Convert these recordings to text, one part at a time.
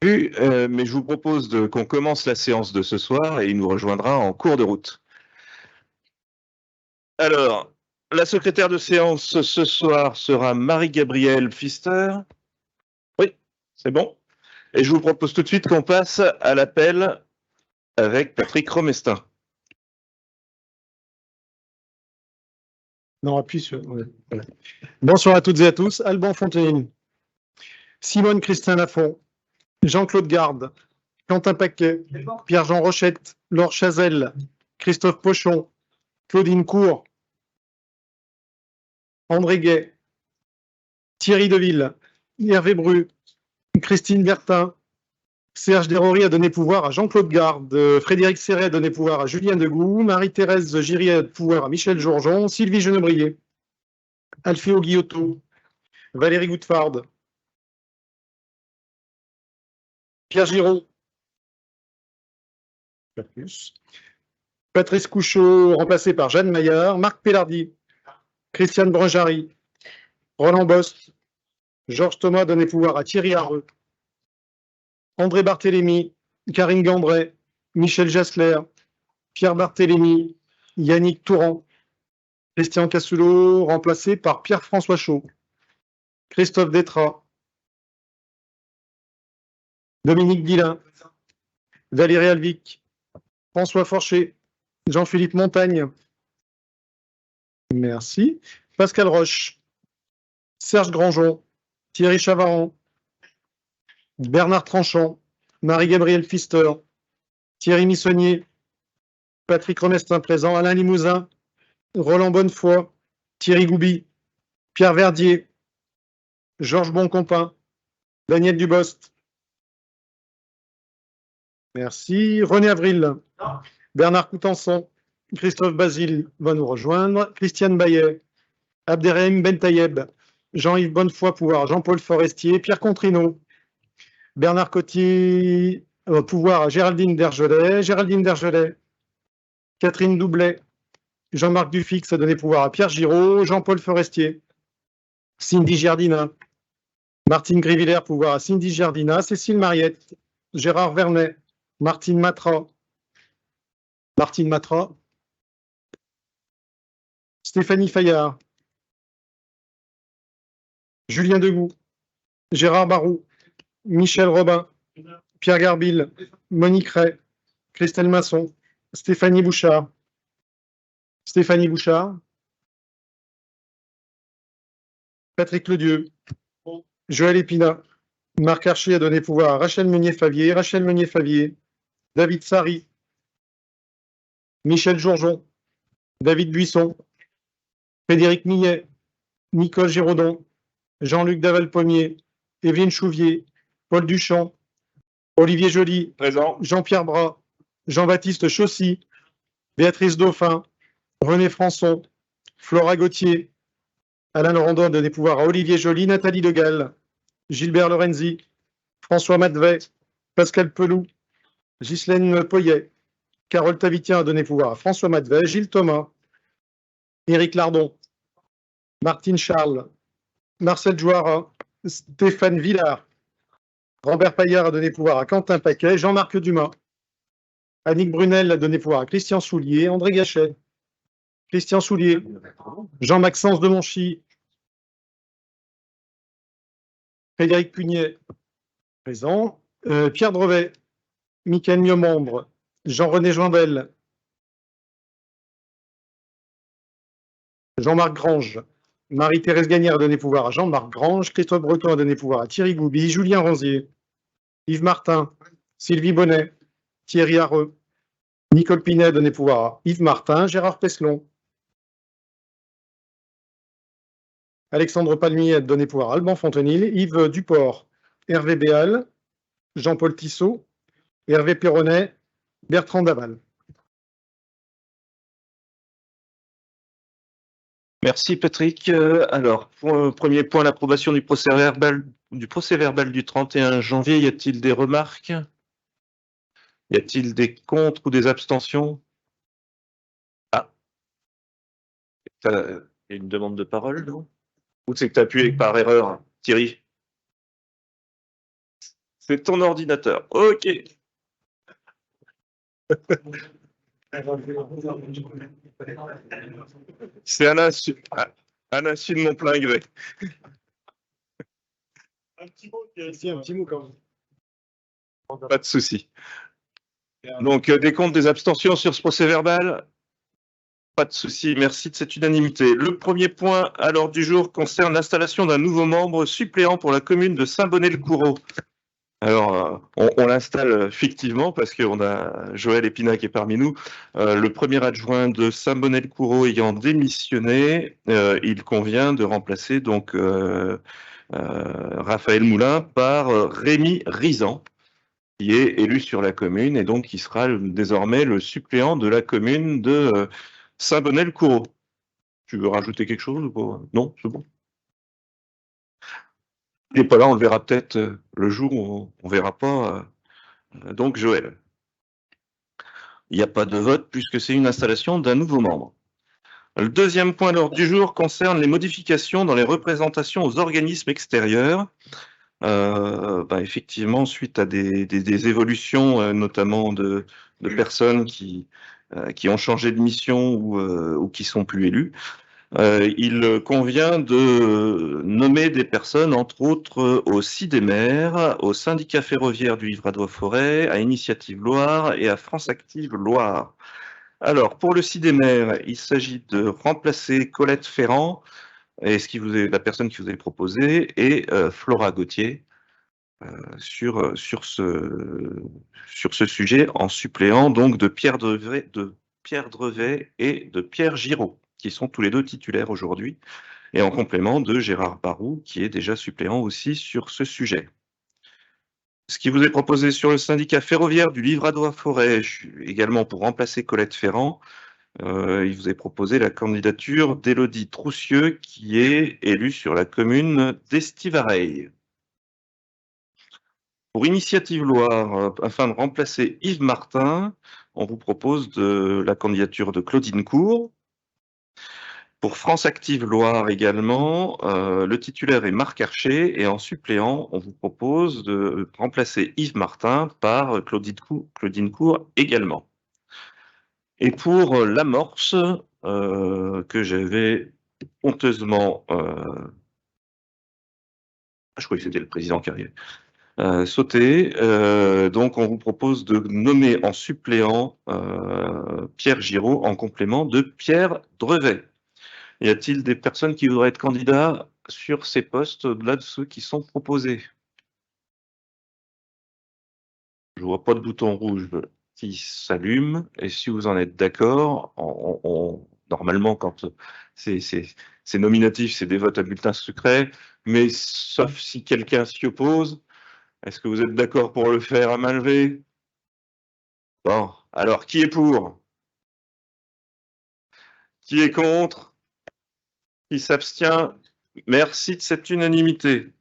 Mais je vous propose qu'on commence la séance de ce soir et il nous rejoindra en cours de route. Alors, la secrétaire de séance ce soir sera Marie-Gabrielle Pfister. Oui, c'est bon. Et je vous propose tout de suite qu'on passe à l'appel avec Patrick Romestin. Non, appuie sur. Ouais, voilà. Bonsoir à toutes et à tous. Alban Fontenille, Simone Christin Lafont, Jean-Claude Garde, Quentin Paquet, Pierre-Jean Rochette, Laure Chazelle, Christophe Pochon, Claudine Cour, André Gay, Thierry Deville, Hervé Bru, Christine Bertin, Serge Desrory a donné pouvoir à Jean-Claude Garde, Frédéric Serret a donné pouvoir à Julien Degout, Marie-Thérèse Giry a donné pouvoir à Michel Jourgeon, Sylvie Genebrier, Alféo Guillotot, Valérie Goutfard, Pierre Giraud, Patrice Couchot, remplacé par Jeanne Maillard, Marc Pellardi, Christiane Brunjari, Roland Bost, Georges Thomas donné pouvoir à Thierry Harreux, André Barthélémy, Karine Gandray, Michel Jasler, Pierre Barthélémy, Yannick Touran, Christian Cassulot, remplacé par Pierre-François Chaud, Christophe Détrat, Dominique Guillain, Valérie Alvic, François Forcher, Jean-Philippe Montagne, merci, Pascal Roche, Serge Grandjean, Thierry Chavaron, Bernard Tranchant, Marie-Gabrielle Pfister, Thierry Missonnier, Patrick Romestin présent, Alain Limousin, Roland Bonnefoy, Thierry Gouby, Pierre Verdier, Georges Boncompin, Daniel Dubost. Merci. René Avril, Bernard Coutançon, Christophe Basile va nous rejoindre, Christiane Bayet, Abderrahim Bentayeb, Jean-Yves Bonnefoy pouvoir, Jean-Paul Forestier, Pierre Contrino, Bernard Cotier pouvoir à Géraldine Dergelet, Catherine Doublet, Jean-Marc Dufix a donné pouvoir à Pierre Giraud, Jean-Paul Forestier, Cindy Giardina, Martine Grivillère pouvoir à Cindy Giardina, Cécile Mariette, Gérard Vernet, Martine Matra, Stéphanie Fayard, Julien Degout, Gérard Barou, Michel Robin, Pierre Garbil, Monique Ray, Christelle Masson, Stéphanie Bouchard, Patrick Ledieu, Joël Épinat, Marc Archer a donné pouvoir à Rachel Meunier-Favier, David Sari, Michel Jourgeon, David Buisson, Frédéric Millet, Nicole Giraudon, Jean-Luc Daval-Pommier, Evelyne Chouvier, Paul Duchamp, Olivier Joly, présent, Jean-Pierre Bras, Jean-Baptiste Chaussy, Béatrice Dauphin, René Françon, Flora Gauthier, Alain Laurendon a donné pouvoir à Olivier Joly, Nathalie Degal, Gilbert Lorenzi, François Madvet, Pascal Pelou, Ghislaine Poyet, Carole Tavitien a donné pouvoir à François Madvet, Gilles Thomas, Éric Lardon, Martine Charles, Marcel Jouara, Stéphane Villard, Robert Paillard a donné pouvoir à Quentin Paquet, Jean-Marc Dumas, Annick Brunel a donné pouvoir à Christian Soulier, André Gachet, Christian Soulier, Jean-Maxence de Monchy, Frédéric Pugnet, présent, Pierre Drevet, Michael Miomombre, Jean-René Joindel, Jean-Marc Grange, Marie-Thérèse Gagnère a donné pouvoir à Jean-Marc Grange, Christophe Breton a donné pouvoir à Thierry Gouby, Julien Ronzier, Yves Martin, Sylvie Bonnet, Thierry Harreux, Nicole Pinet a donné pouvoir à Yves Martin, Gérard Peslon, Alexandre Palmier a donné pouvoir à Alban Fontenille, Yves Duport, Hervé Béal, Jean-Paul Tissot, Hervé Perronnet, Bertrand Daval. Merci Patrick. Alors, premier point, l'approbation du procès-verbal du 31 janvier. Y a-t-il des remarques? Y a-t-il des contre ou des abstentions? Ah, il y a une demande de parole, non? Ou c'est que tu as appuyé par erreur, Thierry? C'est ton ordinateur. OK. C'est un insu de mon plein gré. Un petit mot quand même. Pas de souci. Donc, décompte des abstentions sur ce procès verbal? Pas de souci, merci de cette unanimité. Le premier point à l'ordre du jour concerne l'installation d'un nouveau membre suppléant pour la commune de Saint-Bonnet-le-Coureau. Alors, on l'installe fictivement parce qu'on a Joël Épinac qui est parmi nous. Le premier adjoint de Saint-Bonnet-le-Coureau ayant démissionné, il convient de remplacer donc Raphaël Moulin par Rémi Rizan, qui est élu sur la commune et donc qui sera désormais le suppléant de la commune de Saint-Bonnet-le-Coureau. Tu veux rajouter quelque chose ou pas? Non, c'est bon. Il n'est pas là, on le verra peut-être le jour où on ne verra pas. Donc Joël. Il n'y a pas de vote puisque c'est une installation d'un nouveau membre. Le deuxième point de l'ordre du jour concerne les modifications dans les représentations aux organismes extérieurs. Effectivement, suite à des évolutions, notamment de personnes qui ont changé de mission ou qui sont plus élus, il convient de nommer des personnes, entre autres, au CIDEMER, au syndicat ferroviaire du Livradois-Forêt, à Initiative Loire et à France Active Loire. Alors, pour le CIDEMER, il s'agit de remplacer Colette Ferrand, et la personne qui vous est proposée, et Flora Gauthier, sur ce sujet, en suppléant donc de Pierre Drevet et de Pierre Giraud, qui sont tous les deux titulaires aujourd'hui, et en complément de Gérard Barou, qui est déjà suppléant aussi sur ce sujet. Ce qui vous est proposé sur le syndicat ferroviaire du Livradois-Forêt, également pour remplacer Colette Ferrand, il vous est proposé la candidature d'Élodie Troussieux, qui est élue sur la commune d'Estivareille. Pour Initiative Loire, afin de remplacer Yves Martin, on vous propose la candidature de Claudine Cour. Pour France Active Loire également, le titulaire est Marc Archer et en suppléant, on vous propose de remplacer Yves Martin par Claudine Cour également. Et pour l'amorce, que j'avais honteusement... je croyais que c'était le président Carrier. Sauté. Donc, on vous propose de nommer en suppléant Pierre Giraud en complément de Pierre Drevet. Y a-t-il des personnes qui voudraient être candidats sur ces postes au-delà de ceux qui sont proposés? Je vois pas de bouton rouge qui s'allume. Et si vous en êtes d'accord, normalement, quand c'est nominatif, c'est des votes à bulletin secret, mais sauf si quelqu'un s'y oppose. Est-ce que vous êtes d'accord pour le faire à main levée? Bon, alors qui est pour? Qui est contre? Qui s'abstient? Merci de cette unanimité.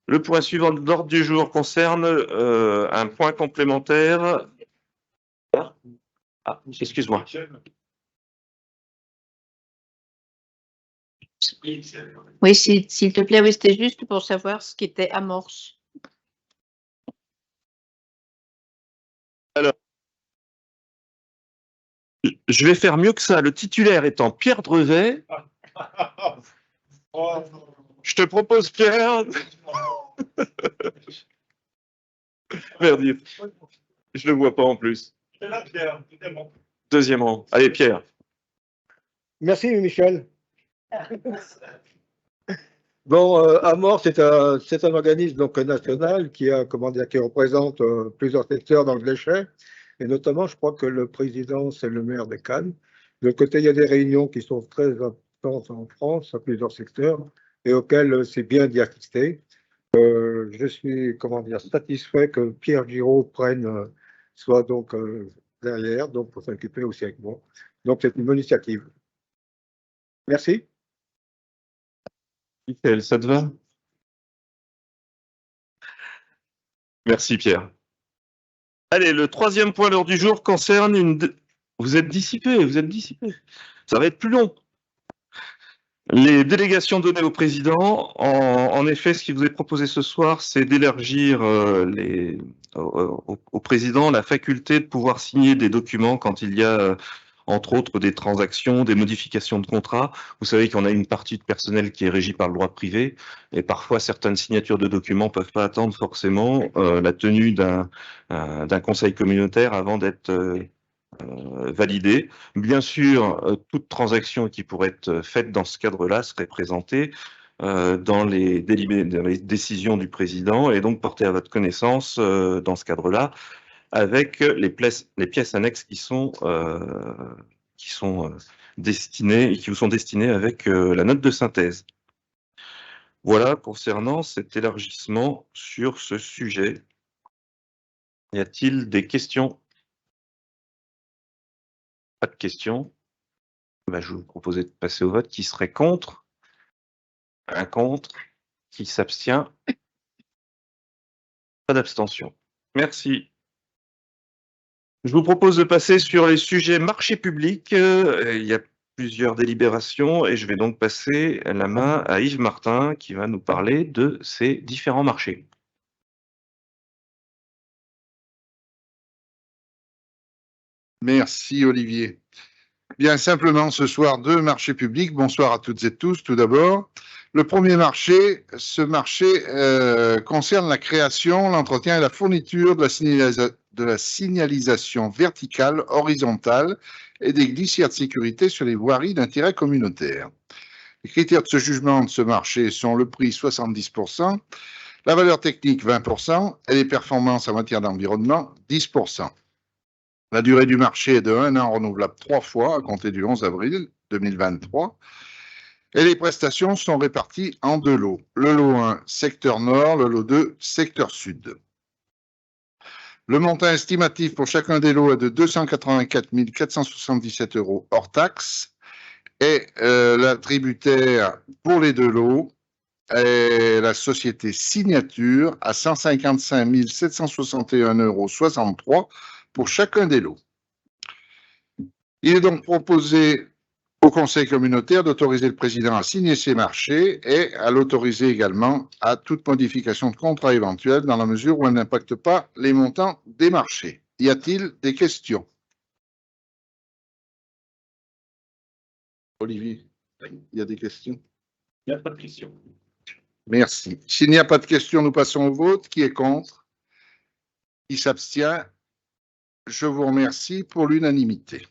Le point suivant de l'ordre du jour concerne un point complémentaire. Ah, excuse-moi. Oui, s'il te plaît, oui, c'était juste pour savoir ce qui était amorce. Alors, je vais faire mieux que ça. Le titulaire étant Pierre Drevet. Je te propose, Pierre. Merde, je le vois pas en plus. C'est là, Pierre, deuxième rang. Allez, Pierre. Merci, Michel. Bon, Amor, c'est un organisme donc national qui représente plusieurs secteurs dans le déchet, et notamment, je crois que le président, c'est le maire de Cannes. De l'autre côté, il y a des réunions qui sont très importantes en France, à plusieurs secteurs, et auxquelles c'est bien d'y assister. Je suis, satisfait que Pierre Giraud soit donc derrière, donc pour s'occuper aussi avec moi. Donc, c'est une bonne initiative. Merci. Michael, ça te va? Merci, Pierre. Allez, le troisième point de l'ordre du jour concerne Vous êtes dissipé, vous êtes dissipé. Ça va être plus long. Les délégations données au président, en effet, ce qui vous est proposé ce soir, c'est d'élargir au président la faculté de pouvoir signer des documents quand il y a, entre autres, des transactions, des modifications de contrats. Vous savez qu'on a une partie de personnel qui est régie par le droit privé, et parfois certaines signatures de documents peuvent pas attendre forcément la tenue d'un conseil communautaire avant d'être validée. Bien sûr, toute transaction qui pourrait être faite dans ce cadre-là serait présentée dans les décisions du président et donc portée à votre connaissance dans ce cadre-là avec les pièces annexes qui sont destinées et qui vous sont destinées avec la note de synthèse. Voilà concernant cet élargissement sur ce sujet. Y a-t-il des questions? Pas de questions. Je vous proposais de passer au vote. Qui serait contre? Un contre. Qui s'abstient? Pas d'abstention. Merci. Je vous propose de passer sur les sujets marché public. Il y a plusieurs délibérations et je vais donc passer la main à Yves Martin qui va nous parler de ces différents marchés. Merci Olivier. Bien simplement ce soir, 2 marchés publics. Bonsoir à toutes et tous. Tout d'abord, le premier marché, ce marché concerne la création, l'entretien et la fourniture de la signalisation verticale, horizontale et des glissières de sécurité sur les voiries d'intérêt communautaire. Les critères de ce jugement de ce marché sont le prix 70%, la valeur technique 20% et les performances en matière d'environnement 10%. La durée du marché est de 1 an renouvelable 3 fois à compter du 11 avril 2023 et les prestations sont réparties en 2 lots. Le lot 1, secteur nord, le lot 2, secteur sud. Le montant estimatif pour chacun des lots est de 284 477 € hors taxe et la tributaire pour les 2 lots est la société Signature à 155 761,63 € pour chacun des lots. Il est donc proposé au Conseil communautaire d'autoriser le président à signer ces marchés et à l'autoriser également à toute modification de contrat éventuelle dans la mesure où elle n'impacte pas les montants des marchés. Y a-t-il des questions? Olivier, il y a des questions? Il n'y a pas de questions. Merci. S'il n'y a pas de questions, nous passons au vote. Qui est contre? Qui s'abstient? Je vous remercie pour l'unanimité.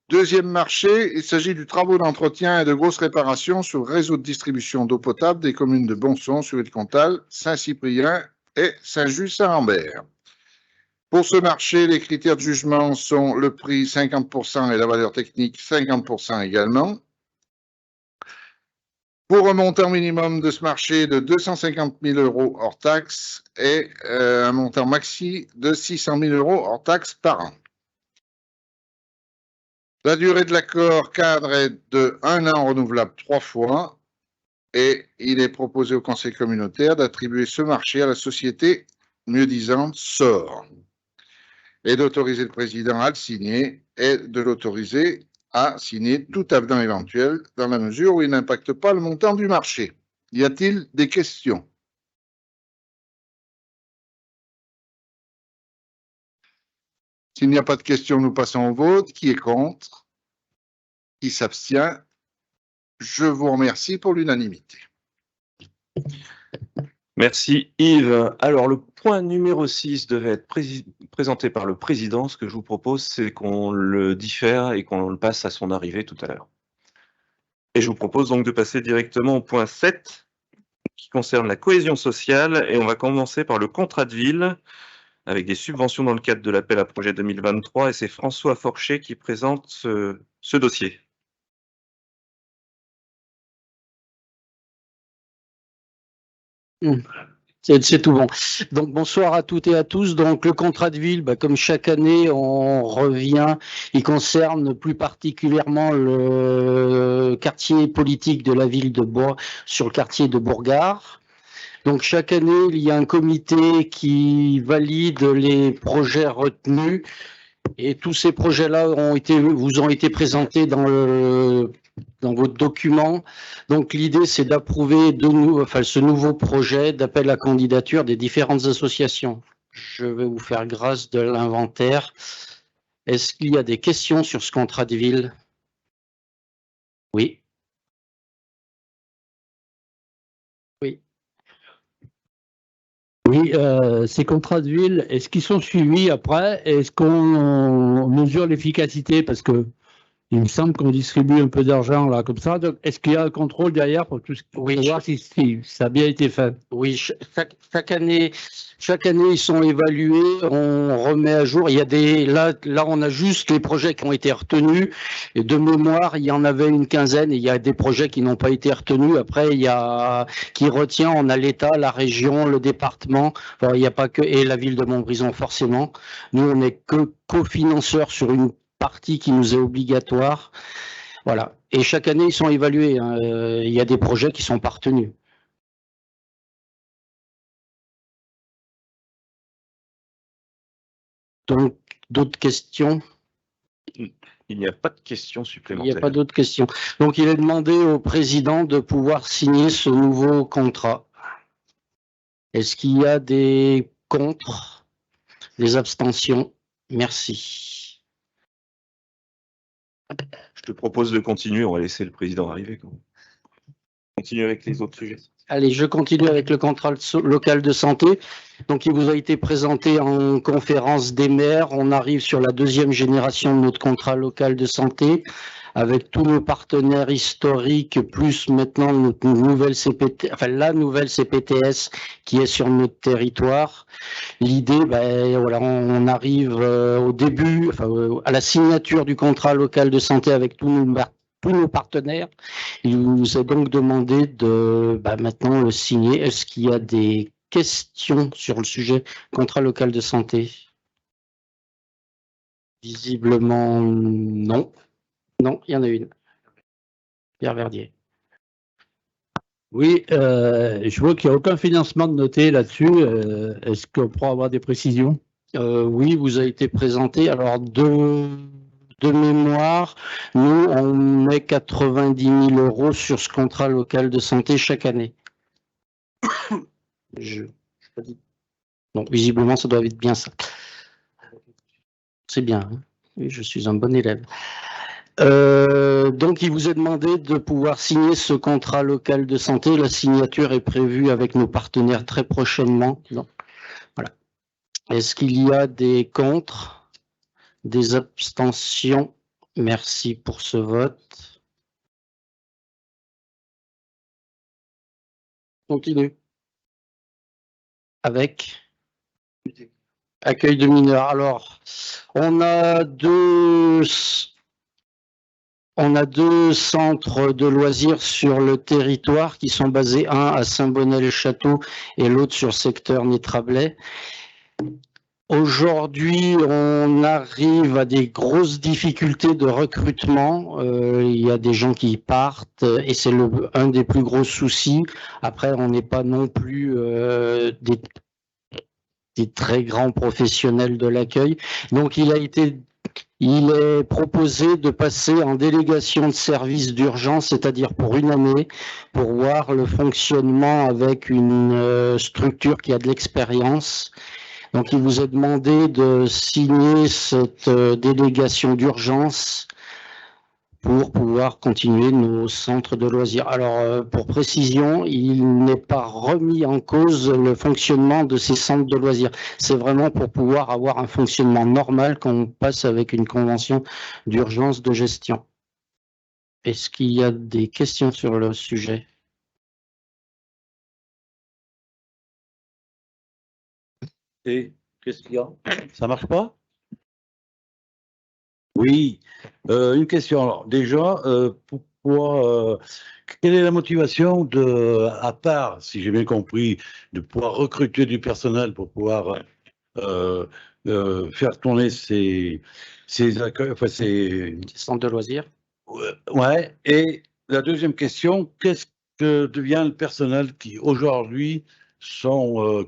Deuxième marché, il s'agit du travaux d'entretien et de grosses réparations sur le réseau de distribution d'eau potable des communes de Bonson, Sur-Île-Comtal, Saint-Cyprien et Saint-Just-Saint-Lambert. Pour ce marché, les critères de jugement sont le prix 50% et la valeur technique 50% également. Pour un montant minimum de ce marché de 250 000 € hors taxe et un montant maxi de 600 000 € hors taxe par an. La durée de l'accord cadre est de 1 an renouvelable 3 fois et il est proposé au Conseil communautaire d'attribuer ce marché à la société mieux disante SOR et d'autoriser le président à le signer et de l'autoriser à signer tout avenant éventuel dans la mesure où il n'impacte pas le montant du marché. Y a-t-il des questions? S'il n'y a pas de questions, nous passons au vote. Qui est contre? Qui s'abstient? Je vous remercie pour l'unanimité. Merci Yves. Alors le point numéro 6 devait être présenté par le président. Ce que je vous propose, c'est qu'on le diffère et qu'on le passe à son arrivée tout à l'heure. Et je vous propose donc de passer directement au point 7 qui concerne la cohésion sociale et on va commencer par le contrat de ville avec des subventions dans le cadre de l'appel à projet 2023 et c'est François Forcher qui présente ce dossier. C'est tout bon. Donc bonsoir à toutes et à tous. Donc le contrat de ville, comme chaque année, on revient. Il concerne plus particulièrement le quartier politique de la ville de Bourg, sur le quartier de Bourgard. Donc chaque année, il y a un comité qui valide les projets retenus. Et tous ces projets-là vous ont été présentés dans le dans votre document. Donc l'idée, c'est d'approuver ce nouveau projet d'appel à candidature des différentes associations. Je vais vous faire grâce de l'inventaire. Est-ce qu'il y a des questions sur ce contrat de ville? Oui. Oui. Oui, ces contrats de ville, est-ce qu'ils sont suivis après? Est-ce qu'on mesure l'efficacité? Parce que il me semble qu'on distribue un peu d'argent là comme ça. Donc, est-ce qu'il y a un contrôle derrière pour tout Oui, pour voir si ça a bien été fait? Oui, chaque année, ils sont évalués, on remet à jour. Il y a là, on a juste les projets qui ont été retenus. Et de mémoire, il y en avait une quinzaine. Et il y a des projets qui n'ont pas été retenus. Après, il y a qui retient. On a l'État, la région, le département. Enfin, il n'y a pas que et la ville de Montbrison forcément. Nous, on n'est que cofinanceurs sur une partie qui nous est obligatoire. Voilà. Et chaque année, ils sont évalués. Hein. Il y a des projets qui sont pas retenus. Donc, d'autres questions? Il n'y a pas de questions Il supplémentaires. n'y a pas d'autres questions. Donc, il est demandé au président de pouvoir signer ce nouveau contrat. Est-ce qu'il y a des contre, des abstentions? Merci. Je te propose de continuer. On va laisser le président arriver. Continuer avec les autres sujets. Allez, je continue avec le contrat local de santé. Donc, il vous a été présenté en conférence des maires. On arrive sur la deuxième génération de notre contrat local de santé avec tous nos partenaires historiques, plus maintenant notre nouvelle CPT, enfin la nouvelle CPTS qui est sur notre territoire. L'idée, voilà, on arrive au début, à la signature du contrat local de santé avec tous nos partenaires. Il nous est donc demandé de maintenant le signer. Est-ce qu'il y a des questions sur le sujet contrat local de santé? Visiblement, non. Non, il y en a une. Pierre Verdier. Oui, je vois qu'il n'y a aucun financement de noté là-dessus. Est-ce qu'on pourra avoir des précisions? Oui, vous a été présenté. Alors, de mémoire, nous, on met 90 000 € sur ce contrat local de santé chaque année. Donc, visiblement, ça doit être bien ça. C'est bien. Hein? Oui, je suis un bon élève. Donc, il vous est demandé de pouvoir signer ce contrat local de santé. La signature est prévue avec nos partenaires très prochainement. Donc, voilà. Est-ce qu'il y a des contre, des abstentions? Merci pour ce vote. Continue. Avec accueil de mineurs. Alors, on a deux centres de loisirs sur le territoire qui sont basés, un à Saint-Bonnet-le-Château et l'autre sur le secteur Nétrablet. Aujourd'hui, on arrive à des grosses difficultés de recrutement. Il y a des gens qui partent et c'est un des plus gros soucis. Après, on n'est pas non plus des très grands professionnels de l'accueil. Donc, il est proposé de passer en délégation de service d'urgence, c'est-à-dire pour une année, pour voir le fonctionnement avec une structure qui a de l'expérience. Donc, il vous est demandé de signer cette délégation d'urgence pour pouvoir continuer nos centres de loisirs. Alors, pour précision, il n'est pas remis en cause le fonctionnement de ces centres de loisirs. C'est vraiment pour pouvoir avoir un fonctionnement normal qu'on passe avec une convention d'urgence de gestion. Est-ce qu'il y a des questions sur le sujet? Et qu'est-ce qu'il y a? Ça marche pas? Oui, une question. Alors, déjà, pourquoi, quelle est la motivation à part, si j'ai bien compris, de pouvoir recruter du personnel pour pouvoir faire tourner ces accueils, enfin ces centres de loisirs? Ouais. Et la deuxième question, qu'est-ce que devient le personnel qui aujourd'hui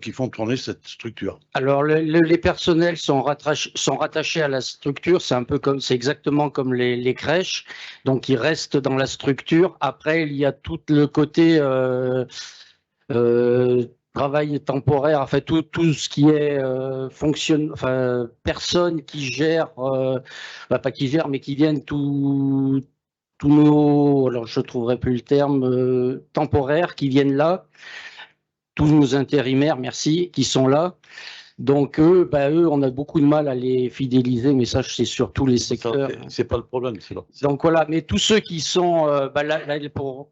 qui font tourner cette structure? Alors, les personnels sont rattachés à la structure. C'est exactement comme les crèches. Donc, ils restent dans la structure. Après, il y a tout le côté travail temporaire. Enfin, tout ce qui est personnes qui gèrent, pas qui gèrent, mais qui viennent tous nos, alors je trouverai plus le terme, temporaires, qui viennent là. Tous nos intérimaires, merci, qui sont là. Donc eux, on a beaucoup de mal à les fidéliser, mais ça, c'est sur tous les secteurs. C'est pas le problème, c'est là. Donc voilà, mais tous ceux qui sont,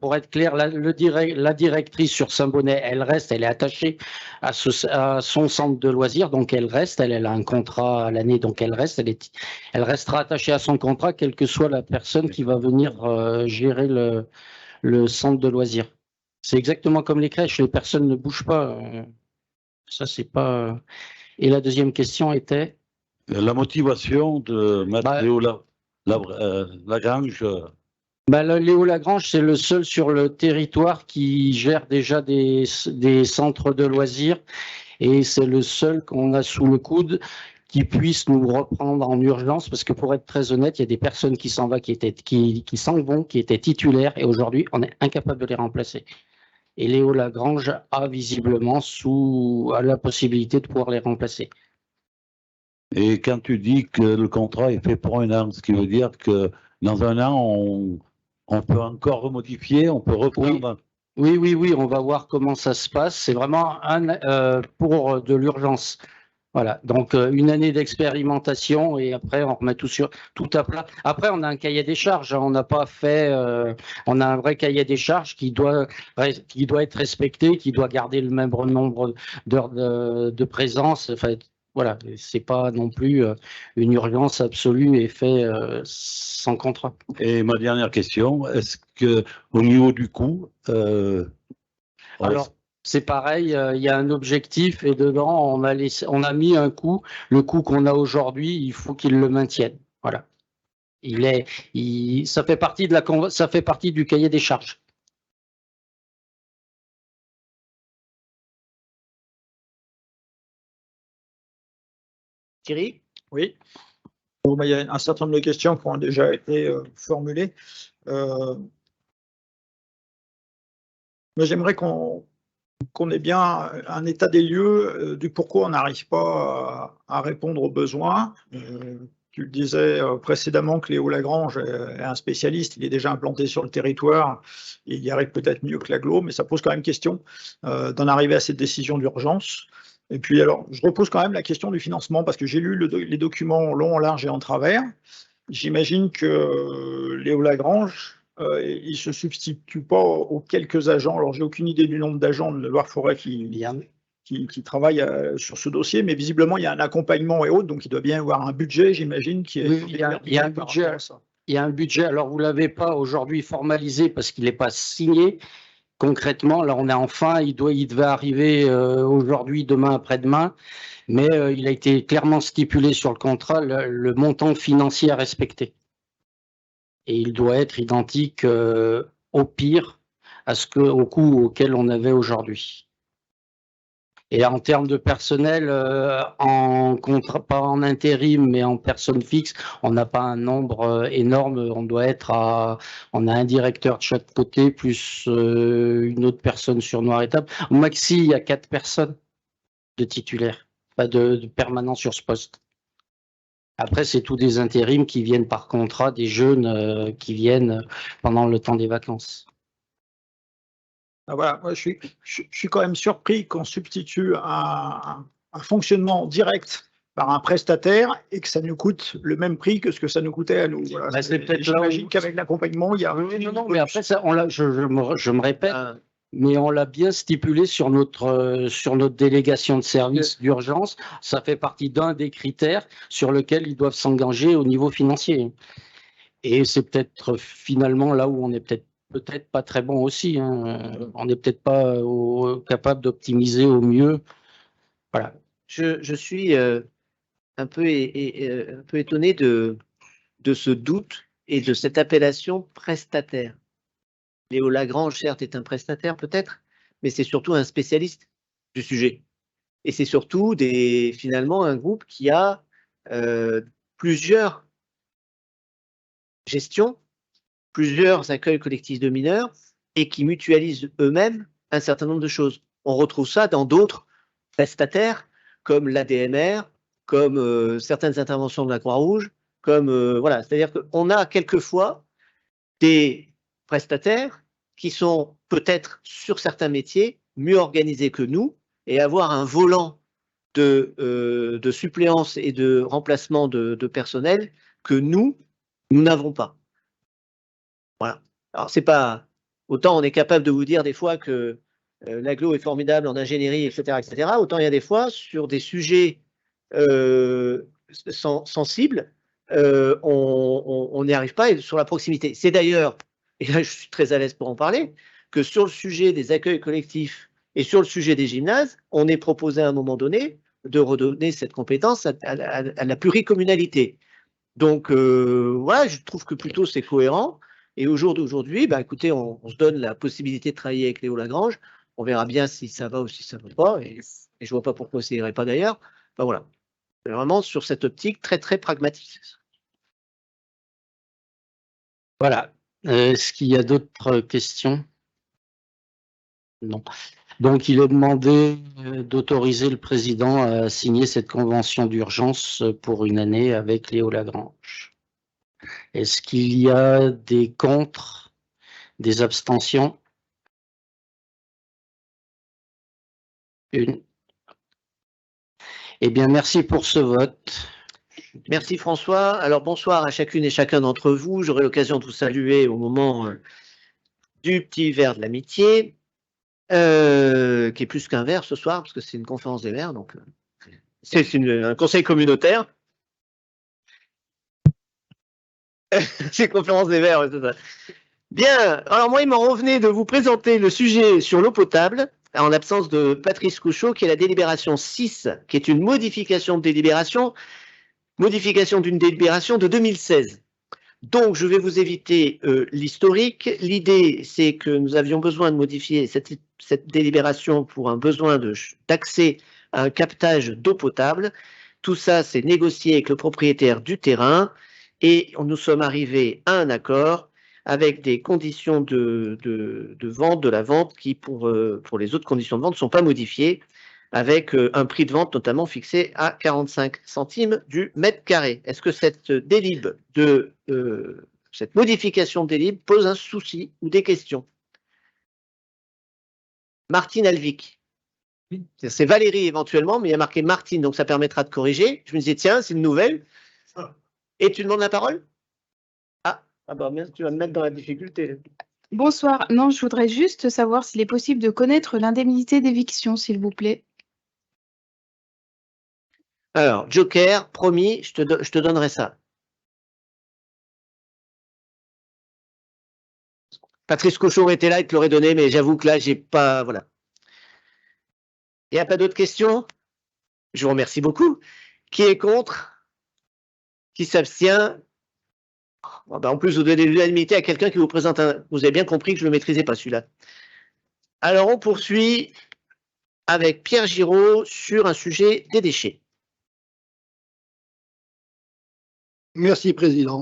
pour être clair, la directrice sur Saint-Bonnet, elle est attachée à son centre de loisirs, donc elle reste, elle a un contrat à l'année, donc elle restera attachée à son contrat, quelle que soit la personne qui va venir gérer le centre de loisirs. C'est exactement comme les crèches, les personnes ne bougent pas. Ça, c'est pas. Et la deuxième question était? La motivation de mettre Léo Lagrange. Léo Lagrange, c'est le seul sur le territoire qui gère déjà des centres de loisirs et c'est le seul qu'on a sous le coude qui puisse nous reprendre en urgence, parce que pour être très honnête, il y a des personnes qui s'en vont, qui étaient titulaires, et aujourd'hui, on est incapable de les remplacer. Et Léo Lagrange a visiblement la possibilité de pouvoir les remplacer. Et quand tu dis que le contrat est fait pour 1 an, ce qui veut dire que dans 1 an, on peut encore remodifier, on peut reprendre. Oui, on va voir comment ça se passe. C'est vraiment pour de l'urgence. Voilà, donc 1 année d'expérimentation et après on remet tout à plat. Après on a un cahier des charges, on n'a pas fait, on a un vrai cahier des charges qui doit être respecté, qui doit garder le même nombre d'heures de présence. Enfin, voilà, c'est pas non plus une urgence absolue et fait sans contrat. Et ma dernière question, est-ce que au niveau du coût, alors, c'est pareil, il y a un objectif et dedans, on a mis un coût. Le coût qu'on a aujourd'hui, il faut qu'il le maintienne. Voilà. Ça fait partie du cahier des charges. Thierry? Oui. Bon, il y a un certain nombre de questions qui ont déjà été formulées. Moi, j'aimerais qu'on ait bien un état des lieux du pourquoi on n'arrive pas à répondre aux besoins. Tu le disais précédemment que Léo Lagrange est un spécialiste, il est déjà implanté sur le territoire, et il y arrive peut-être mieux que l'aglo, mais ça pose quand même question d'en arriver à cette décision d'urgence. Et puis alors, je repose quand même la question du financement, parce que j'ai lu les documents en long, en large et en travers. J'imagine que Léo Lagrange, il ne se substitue pas aux quelques agents. Alors, j'ai aucune idée du nombre d'agents de Loire-Forêt qui travaillent sur ce dossier, mais visiblement, il y a un accompagnement et autres, donc il doit bien y avoir un budget, j'imagine, qui est. Oui, il y a un budget. Il y a un budget. Alors, vous ne l'avez pas aujourd'hui formalisé parce qu'il n'est pas signé. Concrètement, là, on est en fin. Il devait arriver aujourd'hui, demain, après-demain. Mais il a été clairement stipulé sur le contrat le montant financier à respecter. Et il doit être identique au pire au coût auquel on avait aujourd'hui. Et en termes de personnel, en contrat, pas en intérim, mais en personne fixe, on n'a pas un nombre énorme. On a un directeur de chaque côté, plus une autre personne sur Noir et Table. Au maxi, il y a 4 personnes de titulaires, pas de permanents sur ce poste. Après, c'est tous des intérims qui viennent par contrat, des jeunes qui viennent pendant le temps des vacances. Voilà, moi, je suis quand même surpris qu'on substitue un fonctionnement direct par un prestataire et que ça nous coûte le même prix que ce que ça nous coûtait à nous. Voilà, j'imagine qu'avec l'accompagnement, il y a. Non, mais après, ça, je me répète, mais on l'a bien stipulé sur notre délégation de service d'urgence. Ça fait partie d'un des critères sur lesquels ils doivent s'engager au niveau financier. Et c'est peut-être finalement là où on est peut-être pas très bon aussi. On n'est peut-être pas capable d'optimiser au mieux. Voilà. Je suis un peu étonné de ce doute et de cette appellation prestataire. Léo Lagrange, certes, est un prestataire peut-être, mais c'est surtout un spécialiste. du sujet. Et c'est surtout finalement un groupe qui a plusieurs gestions, plusieurs accueils collectifs de mineurs et qui mutualisent eux-mêmes un certain nombre de choses. On retrouve ça dans d'autres prestataires comme l'ADMR, comme certaines interventions de la Croix-Rouge, comme voilà, c'est-à-dire qu'on a quelquefois des prestataires qui sont peut-être sur certains métiers mieux organisés que nous et avoir un volant de suppléance et de remplacement de personnel que nous n'avons pas. Voilà. Alors, c'est pas autant on est capable de vous dire des fois que l'agglo est formidable en ingénierie, etc., autant il y a des fois sur des sujets sensibles, on n'y arrive pas et sur la proximité. C'est d'ailleurs, et là je suis très à l'aise pour en parler, que sur le sujet des accueils collectifs et sur le sujet des gymnases, on est proposé à un moment donné de redonner cette compétence à la pluricommunalité. Donc voilà, je trouve que plutôt c'est cohérent. Et au jour d'aujourd'hui, bah, écoutez, on se donne la possibilité de travailler avec Léo Lagrange. On verra bien si ça va ou si ça ne va pas. Et je ne vois pas pourquoi ça n'irait pas d'ailleurs. Enfin, voilà. Vraiment sur cette optique très, très pragmatique. Voilà. Est-ce qu'il y a d'autres questions? Non. Donc, il est demandé d'autoriser le président à signer cette convention d'urgence pour une année avec Léo Lagrange. Est-ce qu'il y a des contre, des abstentions? Une. Eh bien, merci pour ce vote. Merci François. Alors bonsoir à chacune et chacun d'entre vous. J'aurai l'occasion de vous saluer au moment du petit verre de l'amitié, qui est plus qu'un verre ce soir, parce que c'est une conférence des maires, donc c'est un conseil communautaire. C'est conférence des maires, c'est ça. Bien, alors moi il m'en revenait de vous présenter le sujet sur l'eau potable, en l'absence de Patrice Couchot, qui est la délibération 6, qui est une modification d'une délibération de 2016. Donc, je vais vous éviter l'historique. L'idée, c'est que nous avions besoin de modifier cette délibération pour un besoin d'accès à un captage d'eau potable. Tout ça, c'est négocié avec le propriétaire du terrain et nous sommes arrivés à un accord avec des conditions de vente, de la vente qui, pour les autres conditions de vente, ne sont pas modifiées, avec un prix de vente notamment fixé à 45 centimes du mètre carré. Est-ce que cette cette modification de délib pose un souci ou des questions? Martine Alvic. C'est Valérie éventuellement, mais il y a marqué Martine, donc ça permettra de corriger. Je me disais, tiens, c'est une nouvelle. Et tu demandes la parole? Ah bah, tu vas me mettre dans la difficulté. Bonsoir. Non, je voudrais juste savoir s'il est possible de connaître l'indemnité d'éviction, s'il vous plaît. Alors, Joker, promis, je te donnerai ça. Patrice Cochon était là, il te l'aurait donné, mais j'avoue que là, j'ai pas... Voilà. Il n'y a pas d'autres questions? Je vous remercie beaucoup. Qui est contre? Qui s'abstient? Bon, ben, en plus, vous donnez l'unanimité à quelqu'un qui vous présente un... Vous avez bien compris que je ne le maîtrisais pas, celui-là. Alors, on poursuit avec Pierre Giraud sur un sujet des déchets. Merci, Président.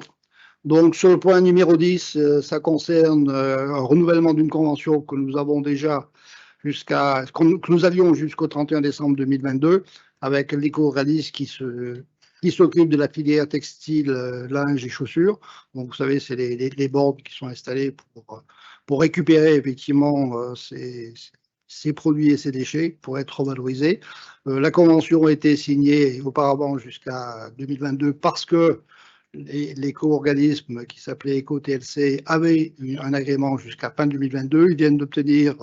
Donc, sur le point numéro 10, ça concerne un renouvellement d'une convention que nous avons déjà que nous avions jusqu'au 31 décembre 2022 avec l'éco-organisme qui s'occupe de la filière textile, linge et chaussures. Donc, vous savez, c'est les bornes qui sont installées pour récupérer effectivement ces produits et ces déchets pour être revalorisés. La convention a été signée auparavant jusqu'à 2022 parce que l'éco-organisme qui s'appelait EcoTLC avait un agrément jusqu'à fin 2022. Ils viennent d'obtenir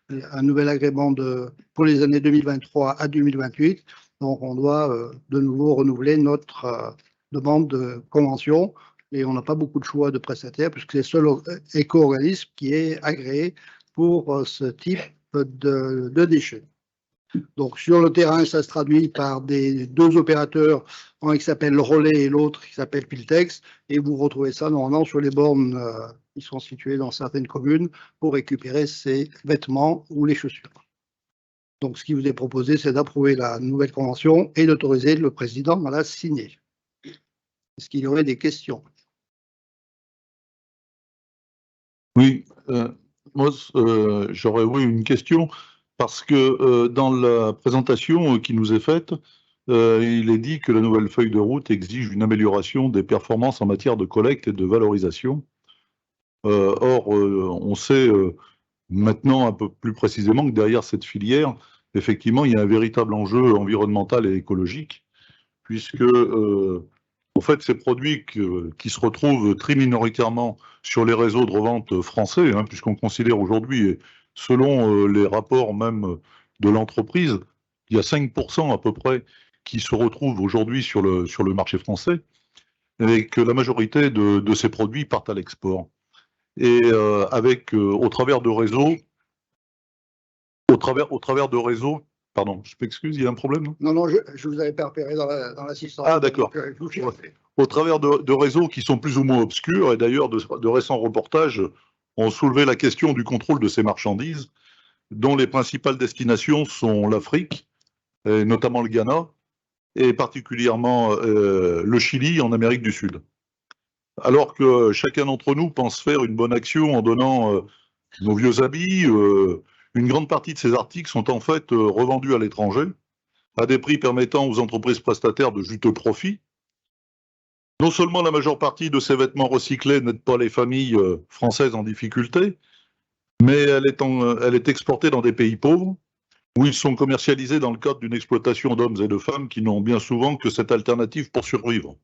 un nouvel agrément pour les années 2023 à 2028. Donc, on doit de nouveau renouveler notre demande de convention et on n'a pas beaucoup de choix de prestataires puisque c'est le seul éco-organisme qui est agréé pour ce type de déchets. Donc, sur le terrain, ça se traduit par deux opérateurs, un qui s'appelle Relais et l'autre qui s'appelle Piltex, et vous retrouvez ça normalement sur les bornes qui sont situées dans certaines communes pour récupérer ces vêtements ou les chaussures. Donc, ce qui vous est proposé, c'est d'approuver la nouvelle convention et d'autoriser le président à la signer. Est-ce qu'il y aurait des questions? Oui, moi, j'aurais une question, parce que dans la présentation qui nous est faite, il est dit que la nouvelle feuille de route exige une amélioration des performances en matière de collecte et de valorisation. Or, on sait maintenant un peu plus précisément que derrière cette filière, effectivement, il y a un véritable enjeu environnemental et écologique, puisque en fait, ces produits qui se retrouvent très minoritairement sur les réseaux de revente français, hein, puisqu'on considère aujourd'hui, et selon les rapports même de l'entreprise, il y a 5% à peu près qui se retrouvent aujourd'hui sur le marché français, et que la majorité de ces produits partent à l'export. Et au travers de réseaux, pardon, je m'excuse, il y a un problème, non? Non, je vous avais pas repéré dans l'assistance. Ah, d'accord. Au travers de réseaux qui sont plus ou moins obscurs, et d'ailleurs de récents reportages ont soulevé la question du contrôle de ces marchandises, dont les principales destinations sont l'Afrique, et notamment le Ghana, et particulièrement le Chili en Amérique du Sud. Alors que chacun d'entre nous pense faire une bonne action en donnant nos vieux habits, une grande partie de ces articles sont en fait revendus à l'étranger, à des prix permettant aux entreprises prestataires de juteux profits. Non seulement la majeure partie de ces vêtements recyclés n'aide pas les familles françaises en difficulté, mais elle est exportée dans des pays pauvres, où ils sont commercialisés dans le cadre d'une exploitation d'hommes et de femmes qui n'ont bien souvent que cette alternative pour survivre.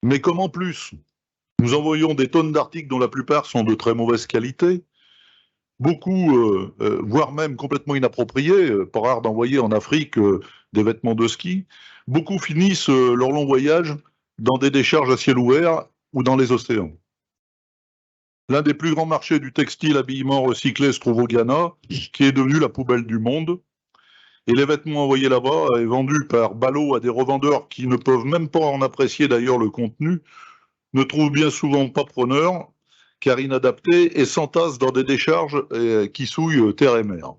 Mais comme en plus, nous envoyons des tonnes d'articles dont la plupart sont de très mauvaise qualité, beaucoup, voire même complètement inappropriés, pas rare d'envoyer en Afrique des vêtements de ski, beaucoup finissent leur long voyage dans des décharges à ciel ouvert ou dans les océans. L'un des plus grands marchés du textile habillement recyclé se trouve au Ghana, qui est devenu la poubelle du monde. Et les vêtements envoyés là-bas et vendus par ballot à des revendeurs qui ne peuvent même pas en apprécier d'ailleurs le contenu, ne trouvent bien souvent pas preneur, car inadaptés, et s'entassent dans des décharges qui souillent terre et mer.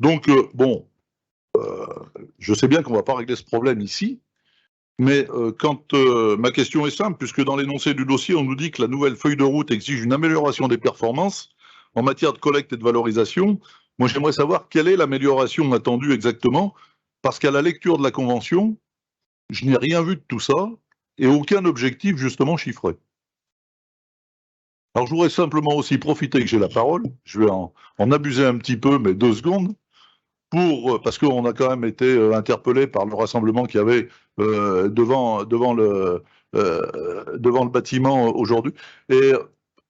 Donc, je sais bien qu'on ne va pas régler ce problème ici, mais ma question est simple, puisque dans l'énoncé du dossier, on nous dit que la nouvelle feuille de route exige une amélioration des performances en matière de collecte et de valorisation. Moi, j'aimerais savoir quelle est l'amélioration attendue exactement, parce qu'à la lecture de la convention, je n'ai rien vu de tout ça, et aucun objectif justement chiffré. Alors, je voudrais simplement aussi profiter que j'ai la parole, je vais en abuser un petit peu, mais 2 secondes, parce qu'on a quand même été interpellé par le rassemblement qu'il y avait devant le bâtiment aujourd'hui. Et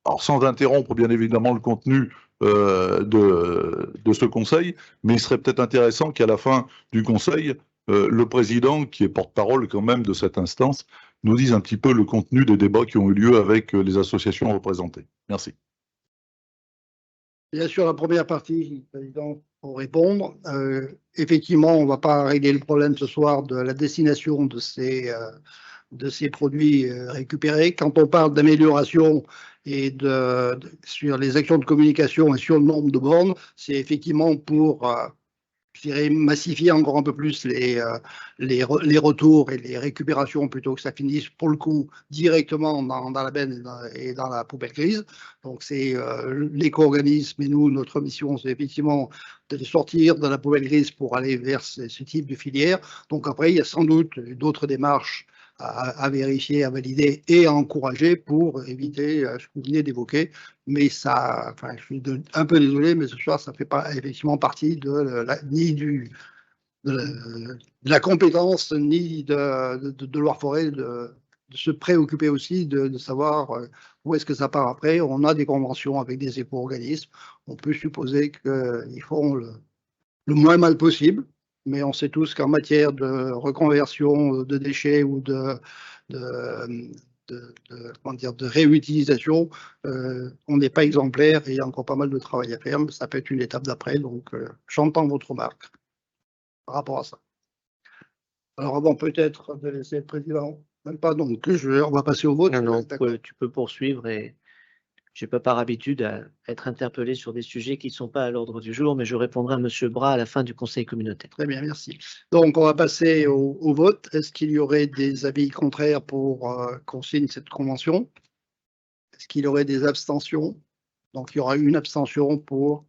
alors, sans interrompre bien évidemment le contenu de ce conseil, mais il serait peut-être intéressant qu'à la fin du conseil, le président, qui est porte-parole quand même de cette instance, nous dise un petit peu le contenu des débats qui ont eu lieu avec les associations représentées. Merci. Bien sûr, la première partie, président, pour répondre. Effectivement, on ne va pas régler le problème ce soir de la destination de ces produits récupérés. Quand on parle d'amélioration et sur les actions de communication et sur le nombre de bornes, c'est effectivement pour je dirais, massifier encore un peu plus les retours et les récupérations plutôt que ça finisse pour le coup directement dans la benne et dans la poubelle grise. Donc c'est l'éco-organisme et nous, notre mission, c'est effectivement de les sortir de la poubelle grise pour aller vers ce type de filière. Donc après, il y a sans doute d'autres démarches à vérifier, à valider et à encourager pour éviter ce que vous venez d'évoquer. Mais ça, enfin, je suis un peu désolé, mais ce soir, ça ne fait pas effectivement partie ni de la compétence, ni de Loire-Forêt de se préoccuper aussi de savoir où est-ce que ça part après. On a des conventions avec des éco-organismes. On peut supposer qu'ils feront le moins mal possible. Mais on sait tous qu'en matière de reconversion de déchets ou de réutilisation, on n'est pas exemplaire et il y a encore pas mal de travail à faire, mais ça peut être une étape d'après, donc j'entends votre remarque par rapport à ça. Alors avant peut-être de laisser le président, même pas, donc on va passer au vote. Non, tu peux poursuivre et je n'ai pas par habitude à être interpellé sur des sujets qui ne sont pas à l'ordre du jour, mais je répondrai à M. Bras à la fin du conseil communautaire. Très bien, merci. Donc, on va passer au vote. Est-ce qu'il y aurait des avis contraires pour qu'on signe cette convention? Est-ce qu'il y aurait des abstentions? Donc, il y aura une abstention pour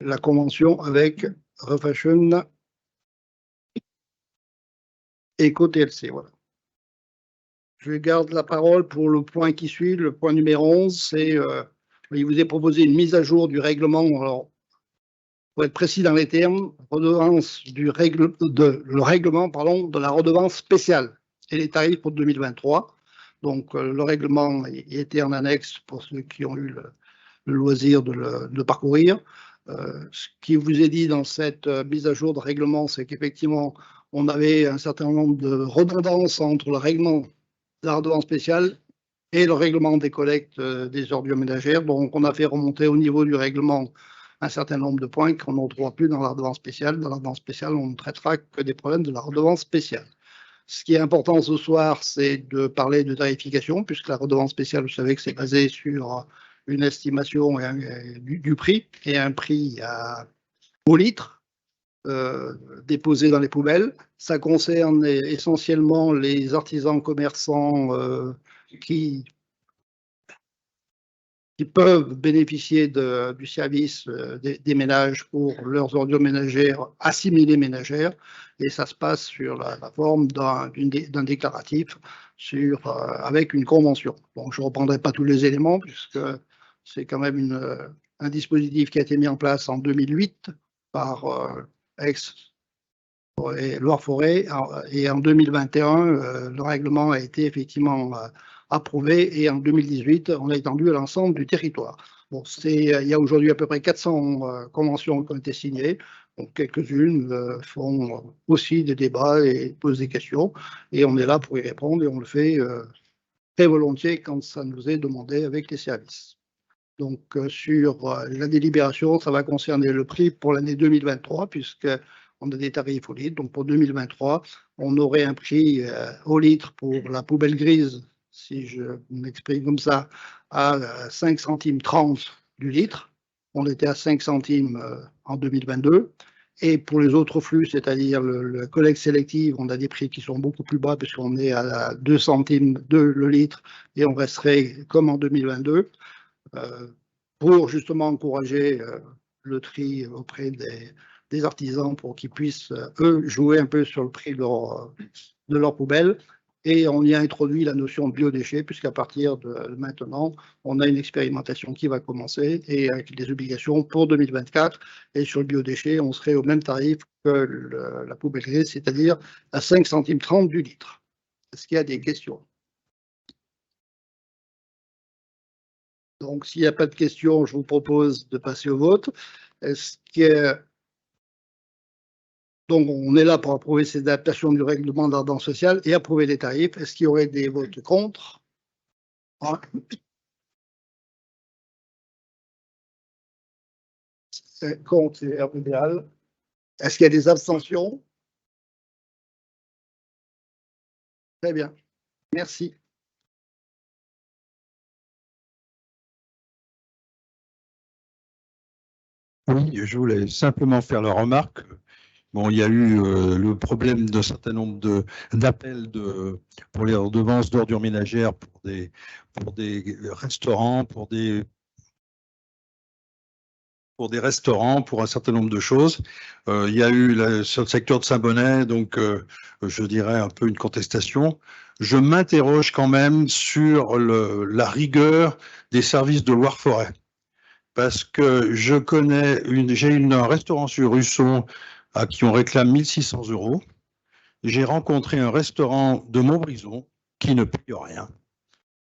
la convention avec Refashion Eco-TLC. Voilà. Je garde la parole pour le point qui suit, le point numéro 11. C'est, il vous est proposé une mise à jour du règlement. Alors, pour être précis dans les termes, le règlement de la redevance spéciale et les tarifs pour 2023. Donc, le règlement était en annexe pour ceux qui ont eu le loisir de le parcourir. Ce qui vous est dit dans cette mise à jour de règlement, c'est qu'effectivement, on avait un certain nombre de redondances entre le règlement de la redevance spéciale et le règlement des collectes des ordures ménagères. Donc, on a fait remonter au niveau du règlement un certain nombre de points qu'on ne retrouvera plus dans la redevance spéciale. Dans la redevance spéciale, on ne traitera que des problèmes de la redevance spéciale. Ce qui est important ce soir, c'est de parler de tarification, puisque la redevance spéciale, vous savez que c'est basé sur une estimation du prix et un prix au litre déposé dans les poubelles. Ça concerne essentiellement les artisans commerçants qui peuvent bénéficier du service des ménages pour leurs ordures ménagères assimilées ménagères, et ça se passe sur la forme d'un déclaratif avec une convention. Donc, je ne reprendrai pas tous les éléments, puisque c'est quand même un dispositif qui a été mis en place en 2008 par et Loire-Forêt, et en 2021, le règlement a été effectivement approuvé, et en 2018, on l'a étendu à l'ensemble du territoire. Bon, il y a aujourd'hui à peu près 400 conventions qui ont été signées. Donc, quelques-unes font aussi des débats et posent des questions, et on est là pour y répondre, et on le fait très volontiers quand ça nous est demandé avec les services. Donc, sur la délibération, ça va concerner le prix pour l'année 2023, puisqu'on a des tarifs au litre. Donc, pour 2023, on aurait un prix au litre pour la poubelle grise, si je m'exprime comme ça, à 5 centimes 30 du litre. On était à 5 centimes en 2022. Et pour les autres flux, c'est-à-dire le collecte sélective, on a des prix qui sont beaucoup plus bas, puisqu'on est à 2 centimes le litre, et on resterait comme en 2022. Pour justement encourager le tri auprès des artisans pour qu'ils puissent, eux, jouer un peu sur le prix de leur poubelle. Et on y a introduit la notion de biodéchets, puisqu'à partir de maintenant, on a une expérimentation qui va commencer, et avec des obligations pour 2024. Et sur le biodéchet, on serait au même tarif que la poubelle grise, c'est-à-dire à 5 centimes 30 du litre. Est-ce qu'il y a des questions? Donc, s'il n'y a pas de questions, je vous propose de passer au vote. Donc, on est là pour approuver ces adaptations du règlement de la redevance sociale et approuver les tarifs. Est-ce qu'il y aurait des votes contre? Contre, c'est idéal. Est-ce qu'il y a des abstentions? Très bien. Merci. Oui, je voulais simplement faire la remarque. Bon, il y a eu le problème d'un certain nombre d'appels pour les redevances d'ordures ménagères pour des restaurants, pour des restaurants, pour un certain nombre de choses. Il y a eu sur le secteur de Saint-Bonnet, donc je dirais un peu une contestation. Je m'interroge quand même sur la rigueur des services de Loire-Forêt. Parce que j'ai un restaurant sur Russon à qui on réclame 1 600 €. J'ai rencontré un restaurant de Montbrison qui ne paye rien.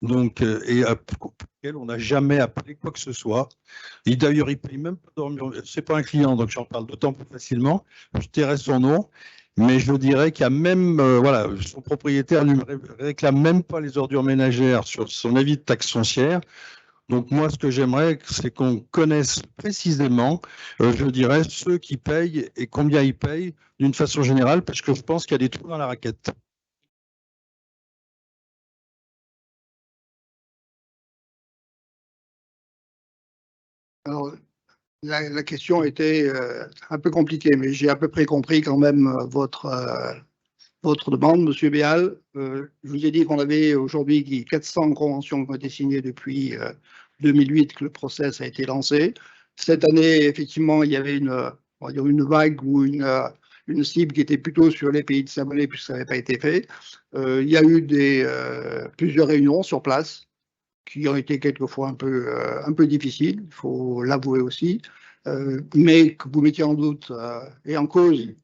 Donc, et pour lequel on n'a jamais appelé quoi que ce soit. Et d'ailleurs, il ne paye même pas dormir. Ce n'est pas un client, donc j'en parle d'autant plus facilement. Je tairai son nom. Mais je dirais qu'il y a même, voilà, son propriétaire ne réclame même pas les ordures ménagères sur son avis de taxe foncière. Donc moi, ce que j'aimerais, c'est qu'on connaisse précisément, je dirais, ceux qui payent et combien ils payent d'une façon générale, parce que je pense qu'il y a des trous dans la raquette. Alors, la question était un peu compliquée, mais j'ai à peu près compris quand même votre demande, Monsieur Béal. Je vous ai dit qu'on avait aujourd'hui 400 conventions qui ont été signées depuis 2008 que le process a été lancé. Cette année, effectivement, il y avait on va dire une vague ou une cible qui était plutôt sur les pays de Saint-Bonnet puisque ça n'avait pas été fait. Il y a eu plusieurs réunions sur place qui ont été quelquefois un peu difficiles, il faut l'avouer aussi, mais que vous mettiez en doute et en cause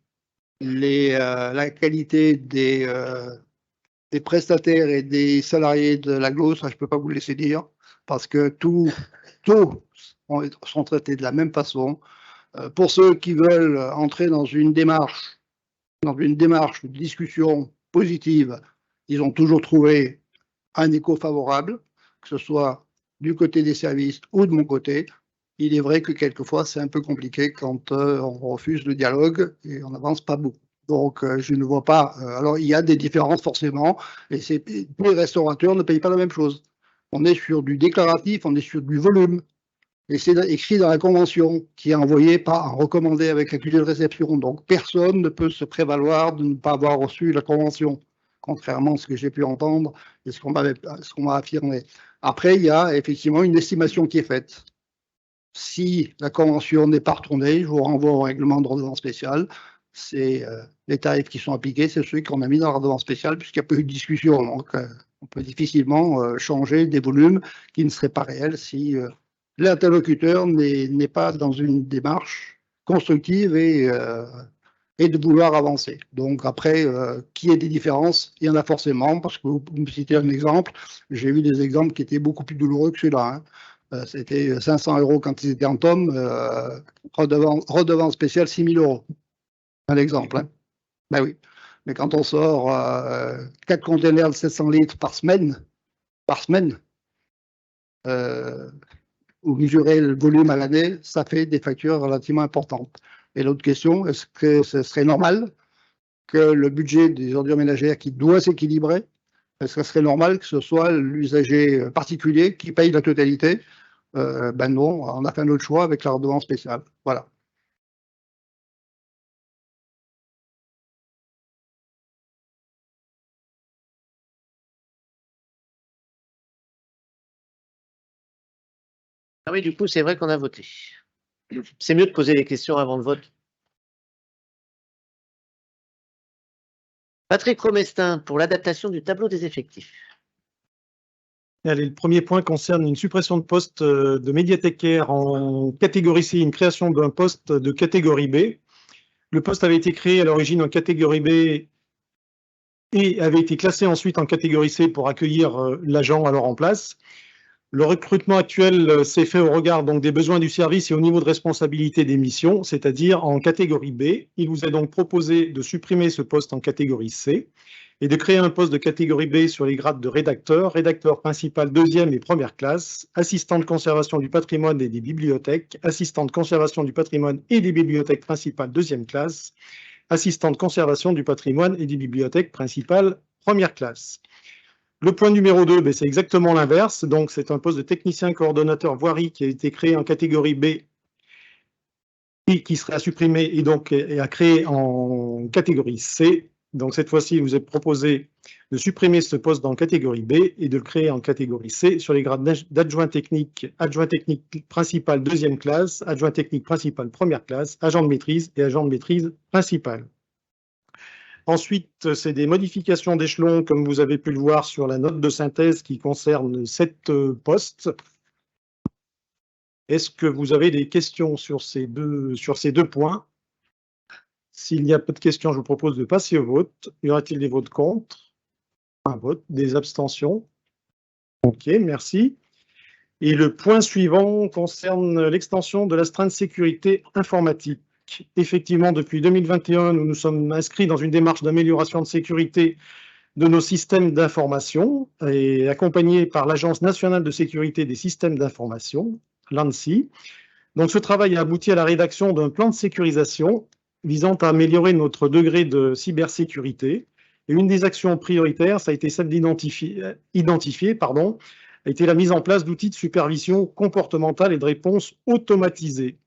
la qualité des prestataires et des salariés de l'aglo, ça je ne peux pas vous le laisser dire, parce que tous sont traités de la même façon. Pour ceux qui veulent entrer dans une démarche de discussion positive, ils ont toujours trouvé un écho favorable, que ce soit du côté des services ou de mon côté. Il est vrai que quelquefois, c'est un peu compliqué quand on refuse le dialogue et on n'avance pas beaucoup. Donc, je ne vois pas. Alors, il y a des différences forcément, et tous les restaurateurs ne payent pas la même chose. On est sur du déclaratif, on est sur du volume. Et c'est écrit dans la convention qui est envoyée par recommandé avec accusé de réception. Donc, personne ne peut se prévaloir de ne pas avoir reçu la convention, contrairement à ce que j'ai pu entendre et ce qu'on m'a affirmé. Après, il y a effectivement une estimation qui est faite. Si la convention n'est pas retournée, je vous renvoie au règlement de redevance spéciale. C'est les tarifs qui sont appliqués, c'est ceux qu'on a mis dans la redevance spéciale, puisqu'il n'y a pas eu de discussion. Donc, on peut difficilement changer des volumes qui ne seraient pas réels si l'interlocuteur n'est pas dans une démarche constructive et de vouloir avancer. Donc après, qu'il y ait des différences, il y en a forcément, parce que vous me citez un exemple, j'ai eu des exemples qui étaient beaucoup plus douloureux que celui-là. C'était 500 € quand ils étaient en tome, redevance spéciale 6 000 €. Un exemple. Hein. Ben oui. Mais quand on sort 4 containers de 700 litres par semaine, ou mesurer le volume à l'année, ça fait des factures relativement importantes. Et l'autre question, est-ce que ce serait normal que le budget des ordures ménagères qui doit s'équilibrer, est-ce que ce serait normal que ce soit l'usager particulier qui paye la totalité? Ben non, on a fait un autre choix avec la redevance spéciale. Voilà. Ah oui, du coup, c'est vrai qu'on a voté. C'est mieux de poser les questions avant le vote. Patrick Romestin, pour l'adaptation du tableau des effectifs. Allez, le premier point concerne une suppression de poste de médiathécaire en catégorie C, une création d'un poste de catégorie B. Le poste avait été créé à l'origine en catégorie B et avait été classé ensuite en catégorie C pour accueillir l'agent alors en place. Le recrutement actuel s'est fait au regard donc des besoins du service et au niveau de responsabilité des missions, c'est-à-dire en catégorie B. Il vous est donc proposé de supprimer ce poste en catégorie C et de créer un poste de catégorie B sur les grades de rédacteur, rédacteur principal deuxième et première classe, assistant de conservation du patrimoine et des bibliothèques, assistant de conservation du patrimoine et des bibliothèques principales deuxième classe, assistant de conservation du patrimoine et des bibliothèques principales première classe. Le point numéro 2, c'est exactement l'inverse. Donc, c'est un poste de technicien coordonnateur voirie qui a été créé en catégorie B et qui serait à supprimer et donc à créer en catégorie C. Donc, cette fois-ci, il vous est proposé de supprimer ce poste dans catégorie B et de le créer en catégorie C sur les grades d'adjoint technique principal deuxième classe, adjoint technique principal première classe, agent de maîtrise et agent de maîtrise principal. Ensuite, c'est des modifications d'échelon, comme vous avez pu le voir sur la note de synthèse qui concerne 7 postes. Est-ce que vous avez des questions sur ces deux points? S'il n'y a pas de questions, je vous propose de passer au vote. Y aura-t-il des votes contre? Un vote. Des abstentions? OK, merci. Et le point suivant concerne l'extension de l'astreinte sécurité informatique. Effectivement, depuis 2021, nous nous sommes inscrits dans une démarche d'amélioration de sécurité de nos systèmes d'information et accompagnés par l'Agence nationale de sécurité des systèmes d'information, l'ANSSI. Donc, ce travail a abouti à la rédaction d'un plan de sécurisation visant à améliorer notre degré de cybersécurité. Et une des actions prioritaires, ça a été celle d'identifier a été la mise en place d'outils de supervision comportementale et de réponse automatisés.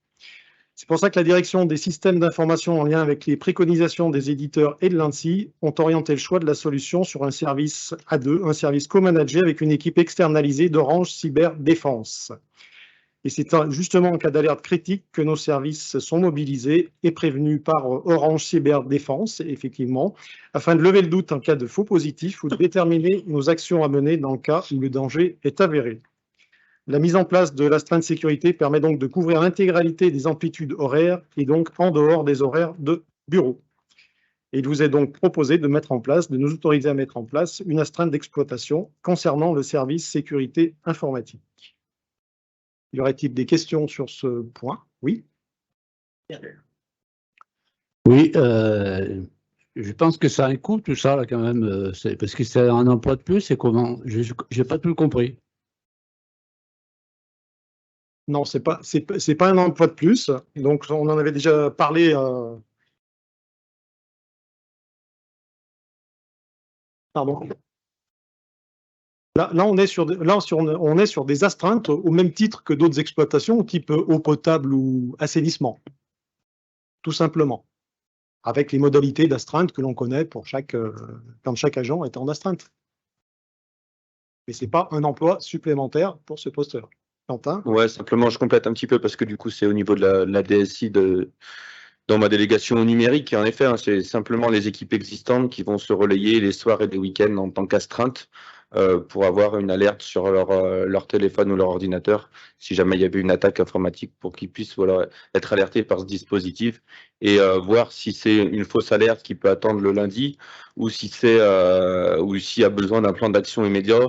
C'est pour ça que la direction des systèmes d'information en lien avec les préconisations des éditeurs et de l'ANSSI ont orienté le choix de la solution sur un service A2, un service co-managé avec une équipe externalisée d'Orange Cyberdéfense. Et c'est justement en cas d'alerte critique que nos services sont mobilisés et prévenus par Orange Cyberdéfense, effectivement, afin de lever le doute en cas de faux positif ou de déterminer nos actions à mener dans le cas où le danger est avéré. La mise en place de l'astreinte sécurité permet donc de couvrir l'intégralité des amplitudes horaires et donc en dehors des horaires de bureau. Et il vous est donc proposé de mettre en place, de nous autoriser à mettre en place une astreinte d'exploitation concernant le service sécurité informatique. Y aurait-il des questions sur ce point? Oui. Oui, je pense que ça a un coût tout ça là quand même, parce que c'est un emploi de plus, c'est comment? J'ai pas tout compris. Non, c'est pas un emploi de plus. Donc, on en avait déjà parlé. Pardon. Là, on est sur des astreintes au même titre que d'autres exploitations, type eau potable ou assainissement. Tout simplement. Avec les modalités d'astreinte que l'on connaît pour quand chaque agent est en astreinte. Mais ce n'est pas un emploi supplémentaire pour ce posteur. Quentin? Ouais, simplement, je complète un petit peu parce que du coup, c'est au niveau de la DSI dans ma délégation au numérique. Et en effet, hein, c'est simplement les équipes existantes qui vont se relayer les soirs et les week-ends en tant qu'astreinte pour avoir une alerte sur leur téléphone ou leur ordinateur si jamais il y avait une attaque informatique pour qu'ils puissent être alertés par ce dispositif et voir si c'est une fausse alerte qui peut attendre le lundi ou si c'est ou s'il y a besoin d'un plan d'action immédiat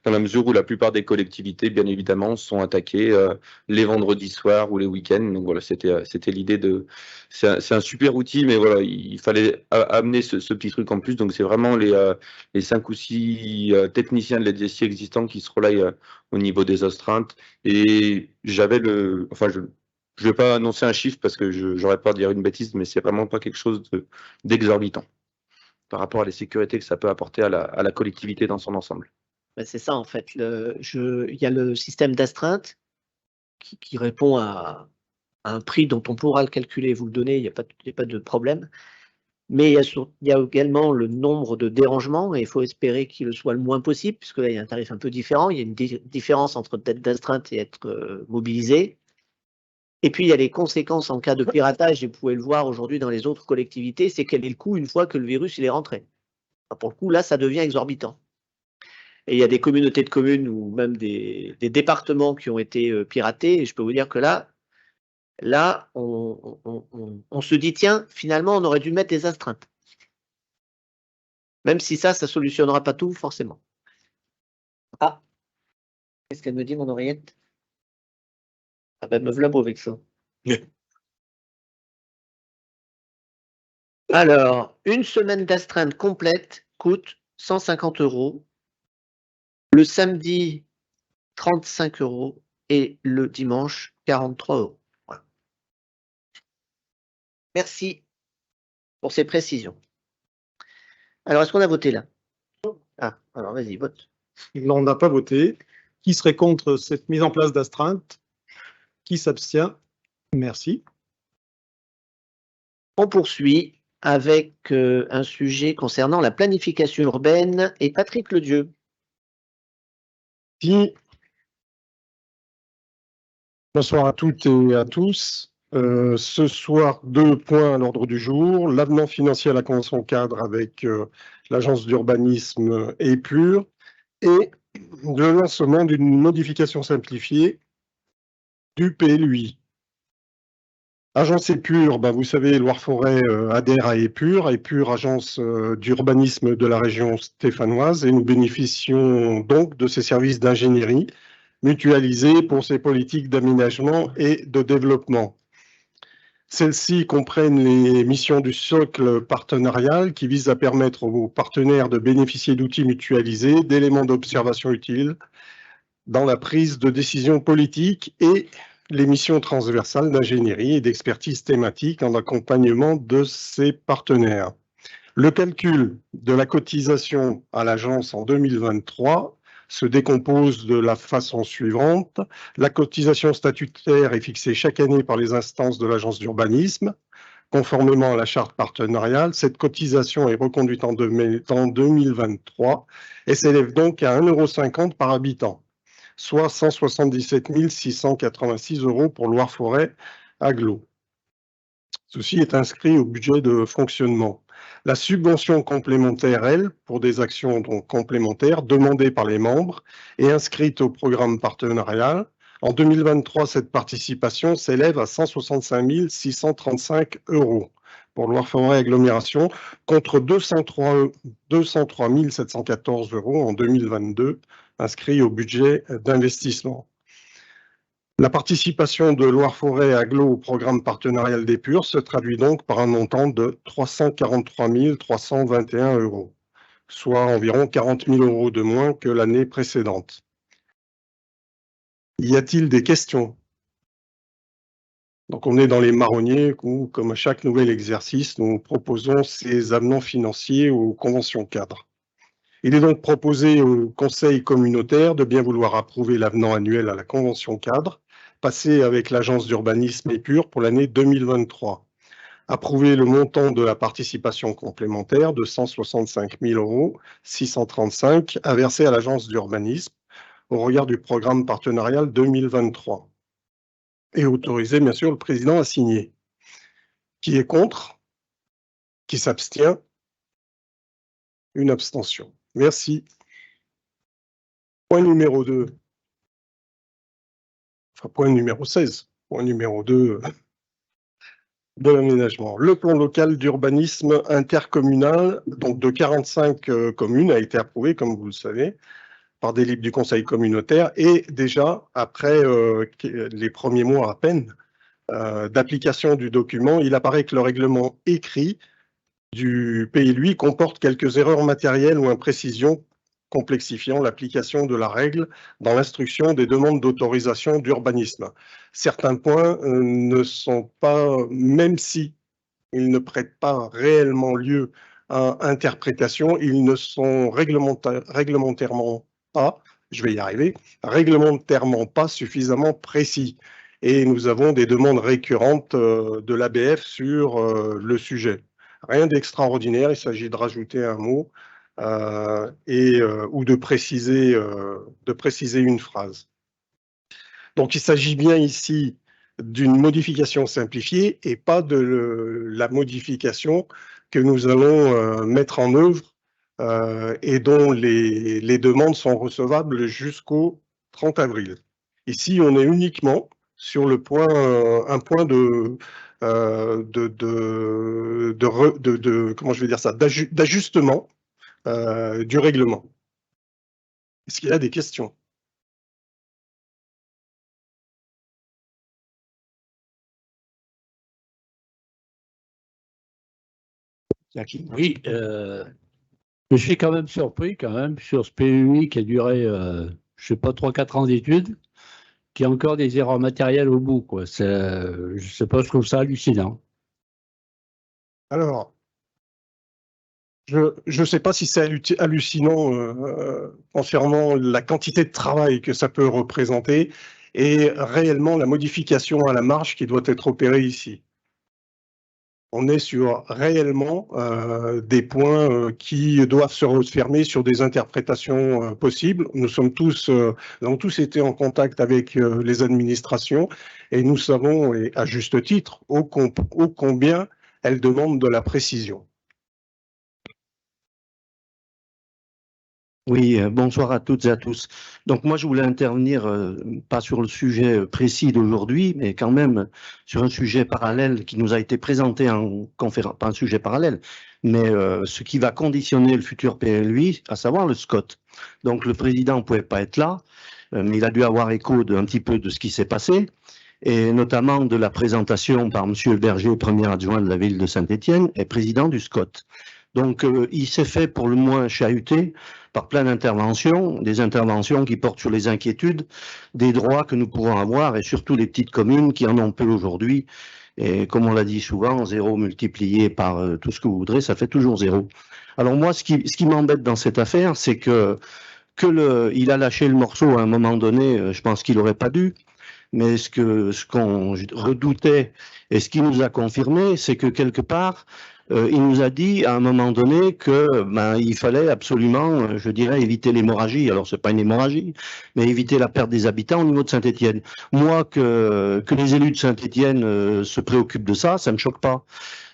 dans la mesure où la plupart des collectivités, bien évidemment, sont attaquées les vendredis soirs ou les week-ends. Donc voilà, c'était l'idée de... C'est un super outil, mais voilà, il fallait amener ce petit truc en plus. Donc c'est vraiment les 5 ou 6 techniciens de la DSI existants qui se relayent au niveau des astreintes. Et j'avais enfin, je ne vais pas annoncer un chiffre parce que j'aurais peur de dire une bêtise, mais c'est vraiment pas quelque chose d'exorbitant par rapport à la sécurité que ça peut apporter à la collectivité dans son ensemble. C'est ça en fait. Il y a le système d'astreinte qui répond à un prix dont on pourra le calculer et vous le donner, il n'y a pas de problème. Mais il y a également le nombre de dérangements et il faut espérer qu'il soit le moins possible, puisque là il y a un tarif un peu différent. Il y a une différence entre être d'astreinte et être mobilisé. Et puis il y a les conséquences en cas de piratage, et vous pouvez le voir aujourd'hui dans les autres collectivités, c'est quel est le coût une fois que le virus il est rentré. Pour le coup, là, ça devient exorbitant. Et il y a des communautés de communes ou même des départements qui ont été piratés, et je peux vous dire que là, on se dit, tiens, finalement, on aurait dû mettre des astreintes. Même si ça solutionnera pas tout, forcément. Ah, qu'est-ce qu'elle me dit, mon oreillette? Ah ben, me voilà beau avec ça. Alors, une semaine d'astreinte complète coûte 150 €. Le samedi, 35 € et le dimanche, 43 €. Voilà. Merci pour ces précisions. Alors, est-ce qu'on a voté là? Ah, alors vas-y, vote. On n'a pas voté. Qui serait contre cette mise en place d'astreinte? Qui s'abstient? Merci. On poursuit avec un sujet concernant la planification urbaine et Patrick Ledieu. Bonsoir à toutes et à tous. Ce soir, 2 points à l'ordre du jour. L'avenant financier à la convention cadre avec l'agence d'urbanisme Épure et le lancement d'une modification simplifiée du PLUI. Agence Épure, vous savez, Loire-Forêt adhère à Épure, agence d'urbanisme de la région stéphanoise, et nous bénéficions donc de ses services d'ingénierie mutualisés pour ses politiques d'aménagement et de développement. Celles-ci comprennent les missions du socle partenarial qui visent à permettre aux partenaires de bénéficier d'outils mutualisés, d'éléments d'observation utiles dans la prise de décision politique et les missions transversales d'ingénierie et d'expertise thématique en accompagnement de ces partenaires. Le calcul de la cotisation à l'agence en 2023 se décompose de la façon suivante. La cotisation statutaire est fixée chaque année par les instances de l'agence d'urbanisme, conformément à la charte partenariale. Cette cotisation est reconduite en 2023 et s'élève donc à 1,50 € par habitant, soit 177 686 € pour Loire-Forêt Agglo. Ceci est inscrit au budget de fonctionnement. La subvention complémentaire, elle, pour des actions donc complémentaires demandées par les membres et inscrite au programme partenarial. En 2023, cette participation s'élève à 165 635 € pour Loire-Forêt Agglomération, contre 203 714 € en 2022, inscrits au budget d'investissement. La participation de Loire-Forêt Agglo au programme partenarial d'Épure se traduit donc par un montant de 343 321 €, soit environ 40 000 € de moins que l'année précédente. Y a-t-il des questions? Donc on est dans les marronniers où, comme à chaque nouvel exercice, nous proposons ces avenants financiers aux conventions cadres. Il est donc proposé au Conseil communautaire de bien vouloir approuver l'avenant annuel à la convention cadre, passé avec l'agence d'urbanisme Épure pour l'année 2023. Approuver le montant de la participation complémentaire de 165 635 € à verser à l'agence d'urbanisme au regard du programme partenarial 2023. Et autoriser, bien sûr, le président à signer. Qui est contre? Qui s'abstient? Une abstention. Merci. Point numéro 2. Enfin, point numéro 16. Point numéro 2 de l'aménagement. Le plan local d'urbanisme intercommunal, donc de 45 communes, a été approuvé, comme vous le savez, par des libres du Conseil communautaire et déjà, après les premiers mois à peine d'application du document, il apparaît que le règlement écrit du PLUI comporte quelques erreurs matérielles ou imprécisions complexifiant l'application de la règle dans l'instruction des demandes d'autorisation d'urbanisme. Certains points ne sont pas, même si ils ne prêtent pas réellement lieu à interprétation, ils ne sont réglementairement pas, je vais y arriver, réglementairement pas suffisamment précis. Et nous avons des demandes récurrentes de l'ABF sur le sujet. Rien d'extraordinaire, il s'agit de rajouter un mot ou de préciser une phrase. Donc il s'agit bien ici d'une modification simplifiée et pas de la modification que nous allons mettre en œuvre et dont les demandes sont recevables jusqu'au 30 avril. Ici, on est uniquement sur le point, un point comment je vais dire ça, d'ajustement du règlement. Est-ce qu'il y a des questions? Oui, je suis quand même surpris sur ce PLUI qui a duré, je ne sais pas, 3-4 ans d'études, qu'il y a encore des erreurs matérielles au bout, quoi. Je ne sais pas, je trouve ça hallucinant. Alors, je ne sais pas si c'est hallucinant concernant la quantité de travail que ça peut représenter et réellement la modification à la marge qui doit être opérée ici. On est sur réellement des points qui doivent se refermer sur des interprétations possibles. Nous avons tous été en contact avec les administrations et nous savons, et à juste titre, ô combien elles demandent de la précision. Oui, bonsoir à toutes et à tous. Donc moi, je voulais intervenir, pas sur le sujet précis d'aujourd'hui, mais quand même sur un sujet parallèle qui nous a été présenté en conférence, pas un sujet parallèle, mais ce qui va conditionner le futur PLUI, à savoir le SCOT. Donc le président ne pouvait pas être là, mais il a dû avoir écho un petit peu de ce qui s'est passé, et notamment de la présentation par M. Berger, premier adjoint de la ville de Saint-Étienne, et président du SCOT. Donc, il s'est fait pour le moins chahuter par plein d'interventions, des interventions qui portent sur les inquiétudes, des droits que nous pourrons avoir et surtout les petites communes qui en ont peu aujourd'hui. Et comme on l'a dit souvent, 0 multiplié par tout ce que vous voudrez, ça fait toujours 0. Alors moi, ce qui m'embête dans cette affaire, c'est que il a lâché le morceau à un moment donné, je pense qu'il n'aurait pas dû. Mais ce qu'on redoutait et ce qu'il nous a confirmé, c'est que quelque part, il nous a dit à un moment donné que il fallait absolument, je dirais, éviter l'hémorragie. Alors, c'est pas une hémorragie, mais éviter la perte des habitants au niveau de Saint-Étienne. Moi, que les élus de Saint-Étienne se préoccupent de ça, ça me choque pas.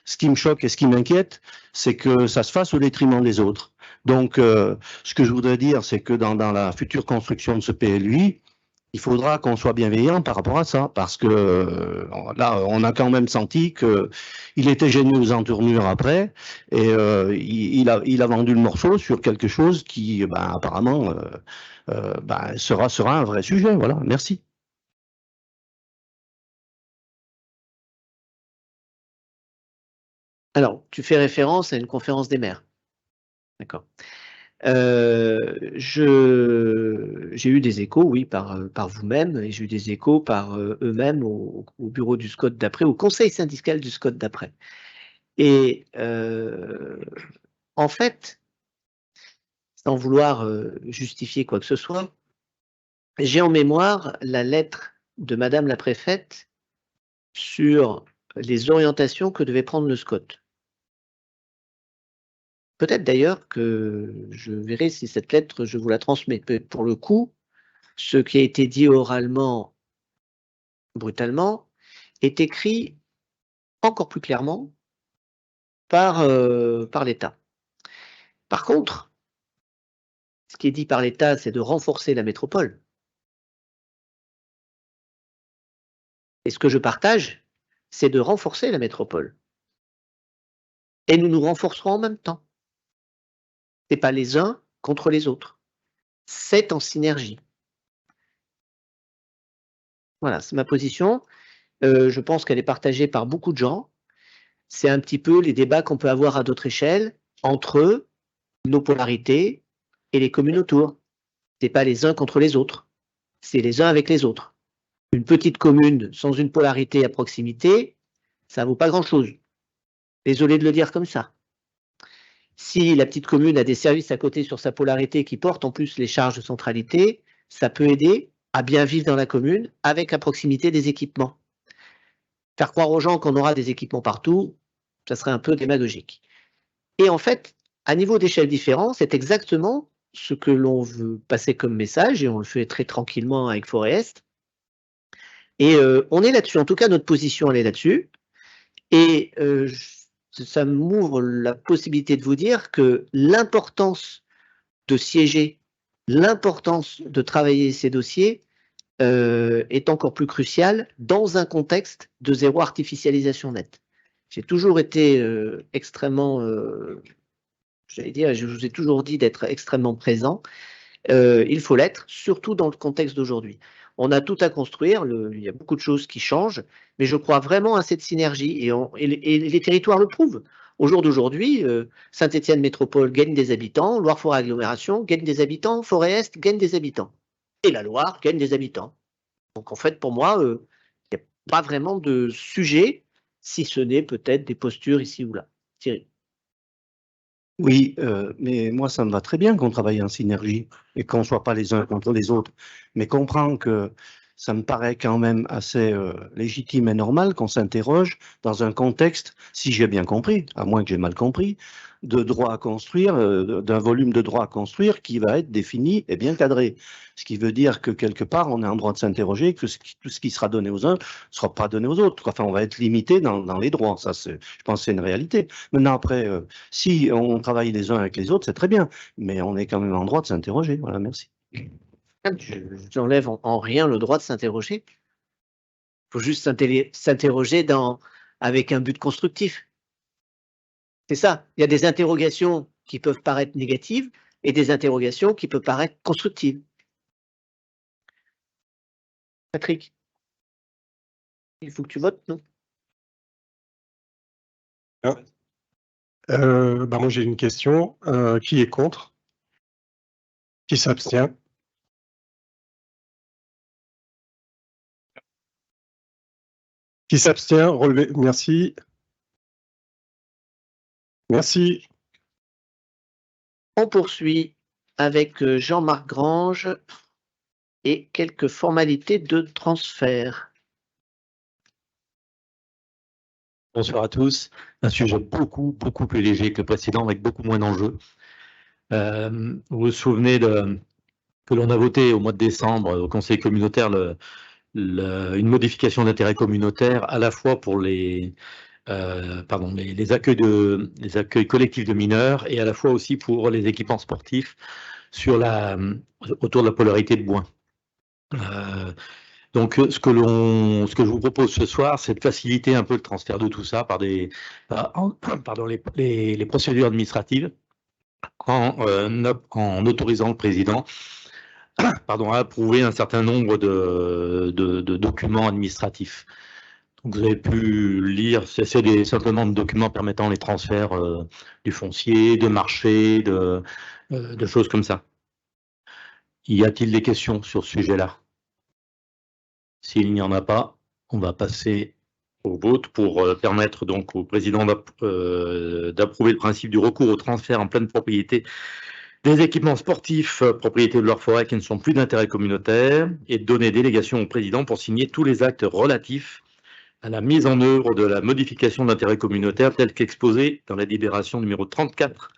Ce qui me choque et ce qui m'inquiète, c'est que ça se fasse au détriment des autres. Donc, ce que je voudrais dire, c'est que dans la future construction de ce PLUI, il faudra qu'on soit bienveillant par rapport à ça, parce que là, on a quand même senti qu'il était gêné aux entournures après, et il a vendu le morceau sur quelque chose qui, apparemment, sera un vrai sujet. Voilà, merci. Alors, tu fais référence à une conférence des maires. D'accord. J'ai eu des échos, oui, par vous-même, et j'ai eu des échos par eux-mêmes au bureau du SCOT d'après, au conseil syndical du SCOT d'après. Et en fait, sans vouloir justifier quoi que ce soit, j'ai en mémoire la lettre de Madame la préfète sur les orientations que devait prendre le SCOT. Peut-être d'ailleurs que je verrai si cette lettre, je vous la transmets. Pour le coup, ce qui a été dit oralement, brutalement, est écrit encore plus clairement par l'État. Par contre, ce qui est dit par l'État, c'est de renforcer la métropole. Et ce que je partage, c'est de renforcer la métropole. Et nous nous renforcerons en même temps. Ce n'est pas les uns contre les autres. C'est en synergie. Voilà, c'est ma position. Je pense qu'elle est partagée par beaucoup de gens. C'est un petit peu les débats qu'on peut avoir à d'autres échelles entre nos polarités et les communes autour. Ce n'est pas les uns contre les autres. C'est les uns avec les autres. Une petite commune sans une polarité à proximité, ça ne vaut pas grand-chose. Désolé de le dire comme ça. Si la petite commune a des services à côté sur sa polarité qui portent en plus les charges de centralité, ça peut aider à bien vivre dans la commune avec à proximité des équipements. Faire croire aux gens qu'on aura des équipements partout, ça serait un peu démagogique. Et en fait, à niveau d'échelle différente, c'est exactement ce que l'on veut passer comme message, et on le fait très tranquillement avec Forêt Est. Et on est là-dessus, en tout cas notre position elle est là-dessus. Et ça m'ouvre la possibilité de vous dire que l'importance de siéger, l'importance de travailler ces dossiers est encore plus cruciale dans un contexte de zéro artificialisation nette. J'ai toujours été extrêmement, j'allais dire, je vous ai toujours dit d'être extrêmement présent. Il faut l'être, surtout dans le contexte d'aujourd'hui. On a tout à construire, il y a beaucoup de choses qui changent, mais je crois vraiment à cette synergie et les territoires le prouvent. Au jour d'aujourd'hui, Saint-Étienne Métropole gagne des habitants, Loire-Forêt Agglomération gagne des habitants, Forêt Est gagne des habitants. Et la Loire gagne des habitants. Donc en fait, pour moi, il n'y a pas vraiment de sujet, si ce n'est peut-être des postures ici ou là. Thierry. Oui, mais moi, ça me va très bien qu'on travaille en synergie et qu'on ne soit pas les uns contre les autres. Mais comprends que ça me paraît quand même assez légitime et normal qu'on s'interroge dans un contexte, si j'ai bien compris, à moins que j'ai mal compris, de droit à construire, d'un volume de droit à construire qui va être défini et bien cadré. Ce qui veut dire que quelque part, on est en droit de s'interroger que tout ce qui sera donné aux uns ne sera pas donné aux autres. Enfin, on va être limité dans les droits. Ça, je pense que c'est une réalité. Maintenant, après, si on travaille les uns avec les autres, c'est très bien. Mais on est quand même en droit de s'interroger. Voilà, merci. Je n'enlève en rien le droit de s'interroger. Il faut juste s'interroger avec un but constructif. C'est ça. Il y a des interrogations qui peuvent paraître négatives et des interrogations qui peuvent paraître constructives. Patrick, il faut que tu votes, non? Moi, j'ai une question. Qui est contre? Qui s'abstient? Qui s'abstient? Relevez. Merci. Merci. On poursuit avec Jean-Marc Grange et quelques formalités de transfert. Bonsoir à tous. Un sujet beaucoup plus léger que le précédent, avec beaucoup moins d'enjeux. Vous vous souvenez que l'on a voté au mois de décembre au Conseil communautaire une modification d'intérêt communautaire à la fois pour les accueils collectifs de mineurs et à la fois aussi pour les équipements sportifs autour de la polarité de Bouin. Donc, ce que je vous propose ce soir, c'est de faciliter un peu le transfert de tout ça par les procédures administratives en autorisant le président à approuver un certain nombre de documents administratifs. Donc, vous avez pu lire, c'est simplement des documents permettant les transferts du foncier, de marché, de choses comme ça. Y a-t-il des questions sur ce sujet-là? S'il n'y en a pas, on va passer au vote pour permettre donc au président d'approuver le principe du recours au transfert en pleine propriété des équipements sportifs propriété de leur forêt qui ne sont plus d'intérêt communautaire et de donner délégation au président pour signer tous les actes relatifs à la mise en œuvre de la modification d'intérêt communautaire telle qu'exposée dans la libération numéro 34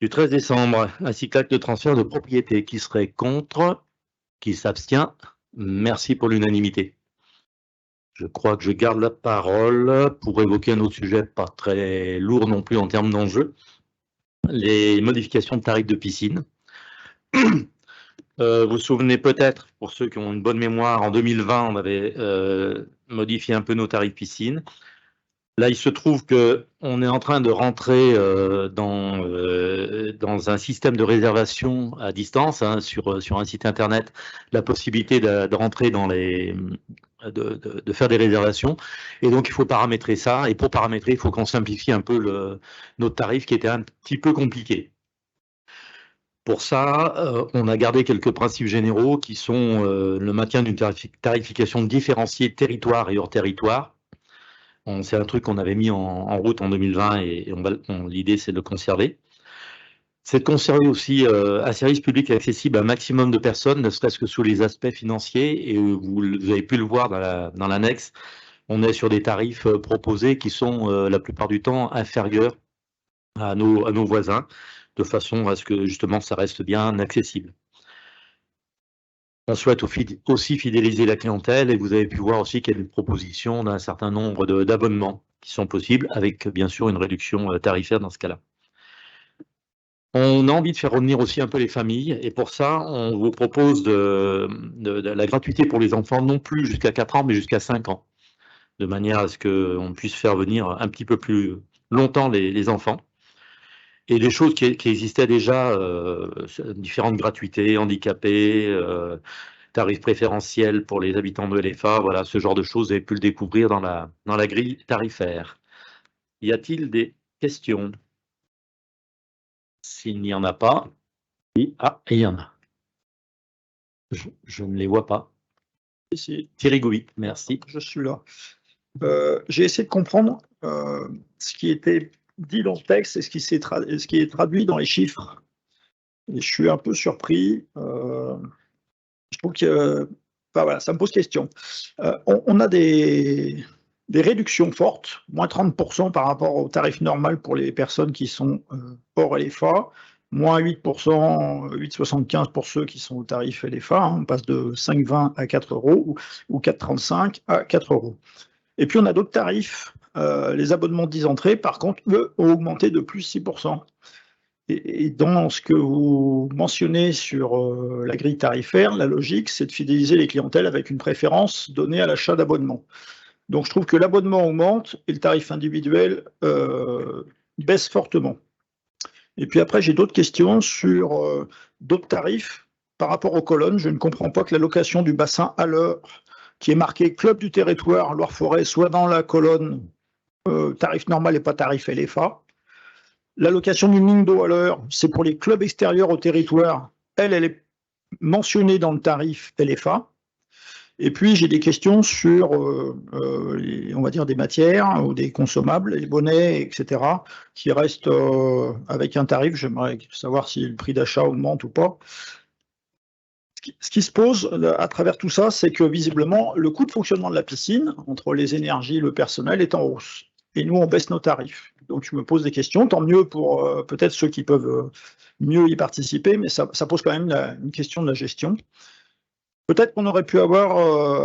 du 13 décembre, ainsi que l'acte de transfert de propriété. Qui serait contre? Qui s'abstient? Merci pour l'unanimité. Je crois que je garde la parole pour évoquer un autre sujet pas très lourd non plus en termes d'enjeux, les modifications de tarifs de piscine. Vous vous souvenez peut-être, pour ceux qui ont une bonne mémoire, en 2020, on avait modifié un peu nos tarifs piscine. Là, il se trouve qu'on est en train de rentrer dans un système de réservation à distance, sur un site internet, la possibilité de rentrer de faire des réservations. Et donc, il faut paramétrer ça. Et pour paramétrer, il faut qu'on simplifie un peu notre tarif qui était un petit peu compliqué. Pour ça, on a gardé quelques principes généraux qui sont le maintien d'une tarification différenciée territoire et hors territoire. C'est un truc qu'on avait mis en route en 2020 et l'idée, c'est de le conserver. C'est de conserver aussi un service public accessible à un maximum de personnes, ne serait-ce que sous les aspects financiers. Et vous avez pu le voir dans l'annexe, on est sur des tarifs proposés qui sont la plupart du temps inférieurs à nos voisins, de façon à ce que justement ça reste bien accessible. On souhaite aussi fidéliser la clientèle et vous avez pu voir aussi qu'il y a une proposition d'un certain nombre d'abonnements qui sont possibles avec bien sûr une réduction tarifaire dans ce cas-là. On a envie de faire revenir aussi un peu les familles et pour ça on vous propose de la gratuité pour les enfants non plus jusqu'à 4 ans mais jusqu'à 5 ans de manière à ce qu'on puisse faire venir un petit peu plus longtemps les enfants. Et des choses qui existaient déjà, différentes gratuités, handicapés, tarifs préférentiels pour les habitants de LFA, voilà, ce genre de choses, vous avez pu le découvrir dans la grille tarifaire. Y a-t-il des questions? S'il n'y en a pas, oui, il y en a. Je ne les vois pas. Ici. Thierry Gouy, merci. Je suis là. J'ai essayé de comprendre ce qui était dit dans le texte et ce qui est traduit dans les chiffres. Et je suis un peu surpris. Je trouve que voilà, ça me pose question. On a des réductions fortes, moins 30% par rapport au tarif normal pour les personnes qui sont hors LFA, moins 8%, 8,75 pour ceux qui sont au tarif LFA. On passe de 5,20 à 4 € ou 4,35 à 4 €. Et puis on a d'autres tarifs. Les abonnements de 10 entrées, par contre, eux, ont augmenté de plus 6%. Et dans ce que vous mentionnez sur la grille tarifaire, la logique, c'est de fidéliser les clientèles avec une préférence donnée à l'achat d'abonnement. Donc je trouve que l'abonnement augmente et le tarif individuel baisse fortement. Et puis après, j'ai d'autres questions sur d'autres tarifs. Par rapport aux colonnes, je ne comprends pas que la location du bassin à l'heure, qui est marqué Club du territoire Loire-Forêt, soit dans la colonne tarif normal et pas tarif LFA. L'allocation d'une ligne d'eau à l'heure, c'est pour les clubs extérieurs au territoire. Elle est mentionnée dans le tarif LFA. Et puis, j'ai des questions sur, on va dire, des matières ou des consommables, les bonnets, etc., qui restent avec un tarif. J'aimerais savoir si le prix d'achat augmente ou pas. Ce qui se pose à travers tout ça, c'est que visiblement, le coût de fonctionnement de la piscine, entre les énergies et le personnel, est en hausse. Et nous, on baisse nos tarifs. Donc, je me pose des questions. Tant mieux pour peut-être ceux qui peuvent mieux y participer, mais ça pose quand même une question de la gestion. Peut-être qu'on aurait pu avoir,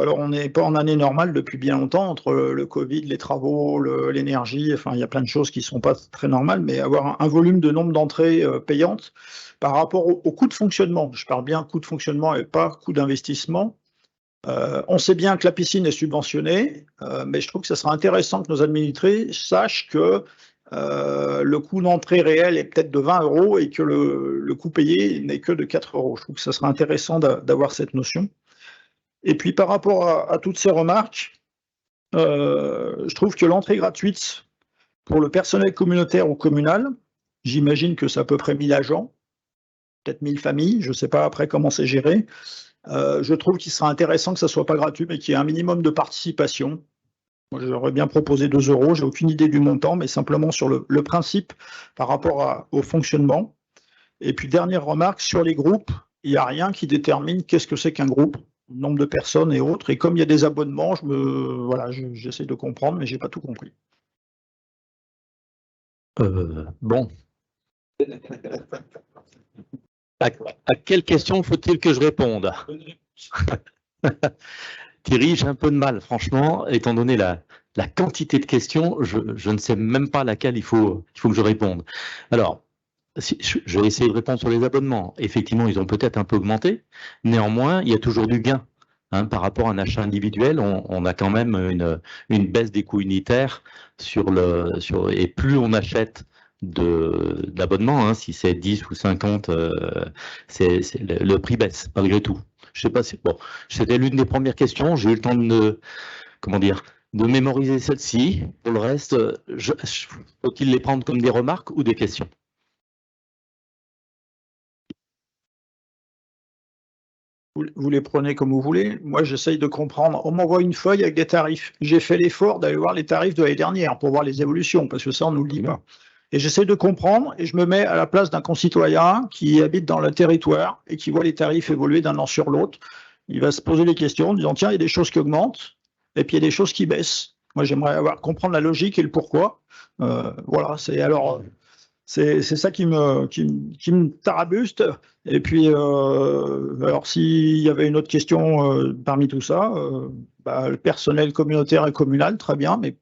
alors on n'est pas en année normale depuis bien longtemps, entre le Covid, les travaux, l'énergie, enfin il y a plein de choses qui ne sont pas très normales, mais avoir un volume de nombre d'entrées payantes par rapport au coût de fonctionnement. Je parle bien coût de fonctionnement et pas coût d'investissement. On sait bien que la piscine est subventionnée, mais je trouve que ça sera intéressant que nos administrés sachent que le coût d'entrée réel est peut-être de 20 € et que le coût payé n'est que de 4 €. Je trouve que ça sera intéressant d'avoir cette notion. Et puis par rapport à toutes ces remarques, je trouve que l'entrée gratuite pour le personnel communautaire ou communal, j'imagine que c'est à peu près 1000 agents, peut-être 1000 familles, je ne sais pas après comment c'est géré. Je trouve qu'il sera intéressant que ça ne soit pas gratuit, mais qu'il y ait un minimum de participation. Moi, j'aurais bien proposé 2 €, j'ai aucune idée du montant, mais simplement sur le principe par rapport au fonctionnement. Et puis, dernière remarque, sur les groupes, il n'y a rien qui détermine qu'est-ce que c'est qu'un groupe, nombre de personnes et autres. Et comme il y a des abonnements, j'essaie de comprendre, mais je n'ai pas tout compris. Bon. À quelle question faut-il que je réponde? Thierry, j'ai un peu de mal, franchement, étant donné la quantité de questions, je ne sais même pas à laquelle il faut que je réponde. Alors, je vais essayer de répondre sur les abonnements. Effectivement, ils ont peut-être un peu augmenté. Néanmoins, il y a toujours du gain. Par rapport à un achat individuel, on a quand même une baisse des coûts unitaires et plus on achète d'abonnements, si c'est 10 ou 50, le prix baisse malgré tout. Je sais pas si bon, c'était l'une des premières questions. J'ai eu le temps de mémoriser celle-ci. Pour le reste, faut-il les prendre comme des remarques ou des questions? Vous les prenez comme vous voulez. Moi, j'essaye de comprendre. On m'envoie une feuille avec des tarifs. J'ai fait l'effort d'aller voir les tarifs de l'année dernière pour voir les évolutions, parce que ça, on ne nous le dit pas. Et j'essaie de comprendre et je me mets à la place d'un concitoyen qui habite dans le territoire et qui voit les tarifs évoluer d'un an sur l'autre. Il va se poser des questions en disant, tiens, il y a des choses qui augmentent et puis il y a des choses qui baissent. Moi, j'aimerais comprendre la logique et le pourquoi. Voilà, c'est ça qui me tarabuste. Et puis, alors s'il y avait une autre question parmi tout ça, le personnel communautaire et communal, très bien, mais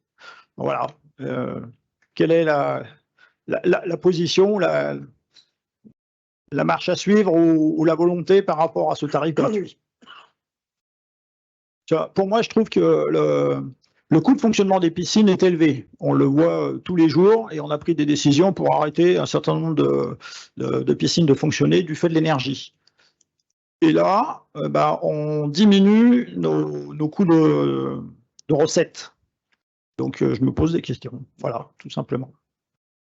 voilà. Quelle est la position, la marche à suivre ou la volonté par rapport à ce tarif gratuit? Pour moi, je trouve que le coût de fonctionnement des piscines est élevé. On le voit tous les jours et on a pris des décisions pour arrêter un certain nombre de piscines de fonctionner du fait de l'énergie. Et là, on diminue nos coûts de recettes. Donc, je me pose des questions. Voilà, tout simplement.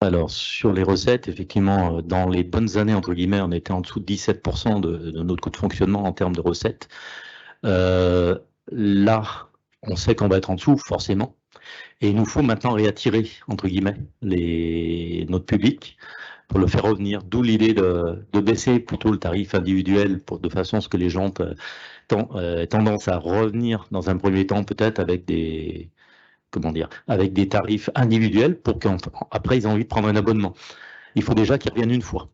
Alors, sur les recettes, effectivement, dans les bonnes années, entre guillemets, on était en dessous de 17% de notre coût de fonctionnement en termes de recettes. Là, on sait qu'on va être en dessous, forcément. Et il nous faut maintenant réattirer, entre guillemets, notre public pour le faire revenir. D'où l'idée de baisser plutôt le tarif individuel de façon à ce que les gens aient tendance à revenir dans un premier temps, peut-être avec des tarifs individuels pour qu'après ils aient envie de prendre un abonnement. Il faut déjà qu'ils reviennent une fois.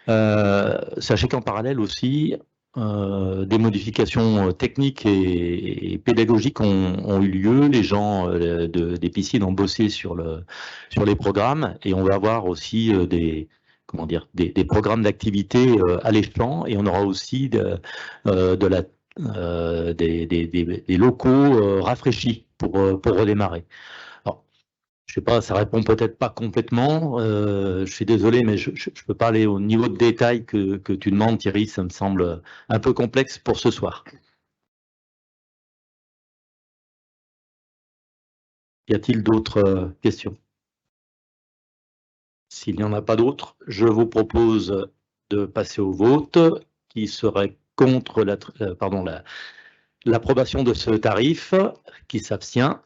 Sachez qu'en parallèle aussi, des modifications techniques et pédagogiques ont eu lieu. Les gens des piscines ont bossé sur les programmes et on va avoir aussi des programmes d'activité alléchants et on aura aussi des locaux rafraîchis pour redémarrer. Alors, je sais pas, ça répond peut-être pas complètement. Je suis désolé, mais je peux pas aller au niveau de détail que tu demandes, Thierry. Ça me semble un peu complexe pour ce soir. Y a-t-il d'autres questions? S'il n'y en a pas d'autres, je vous propose de passer au vote. Qui serait contre la l'approbation de ce tarif. Qui s'abstient?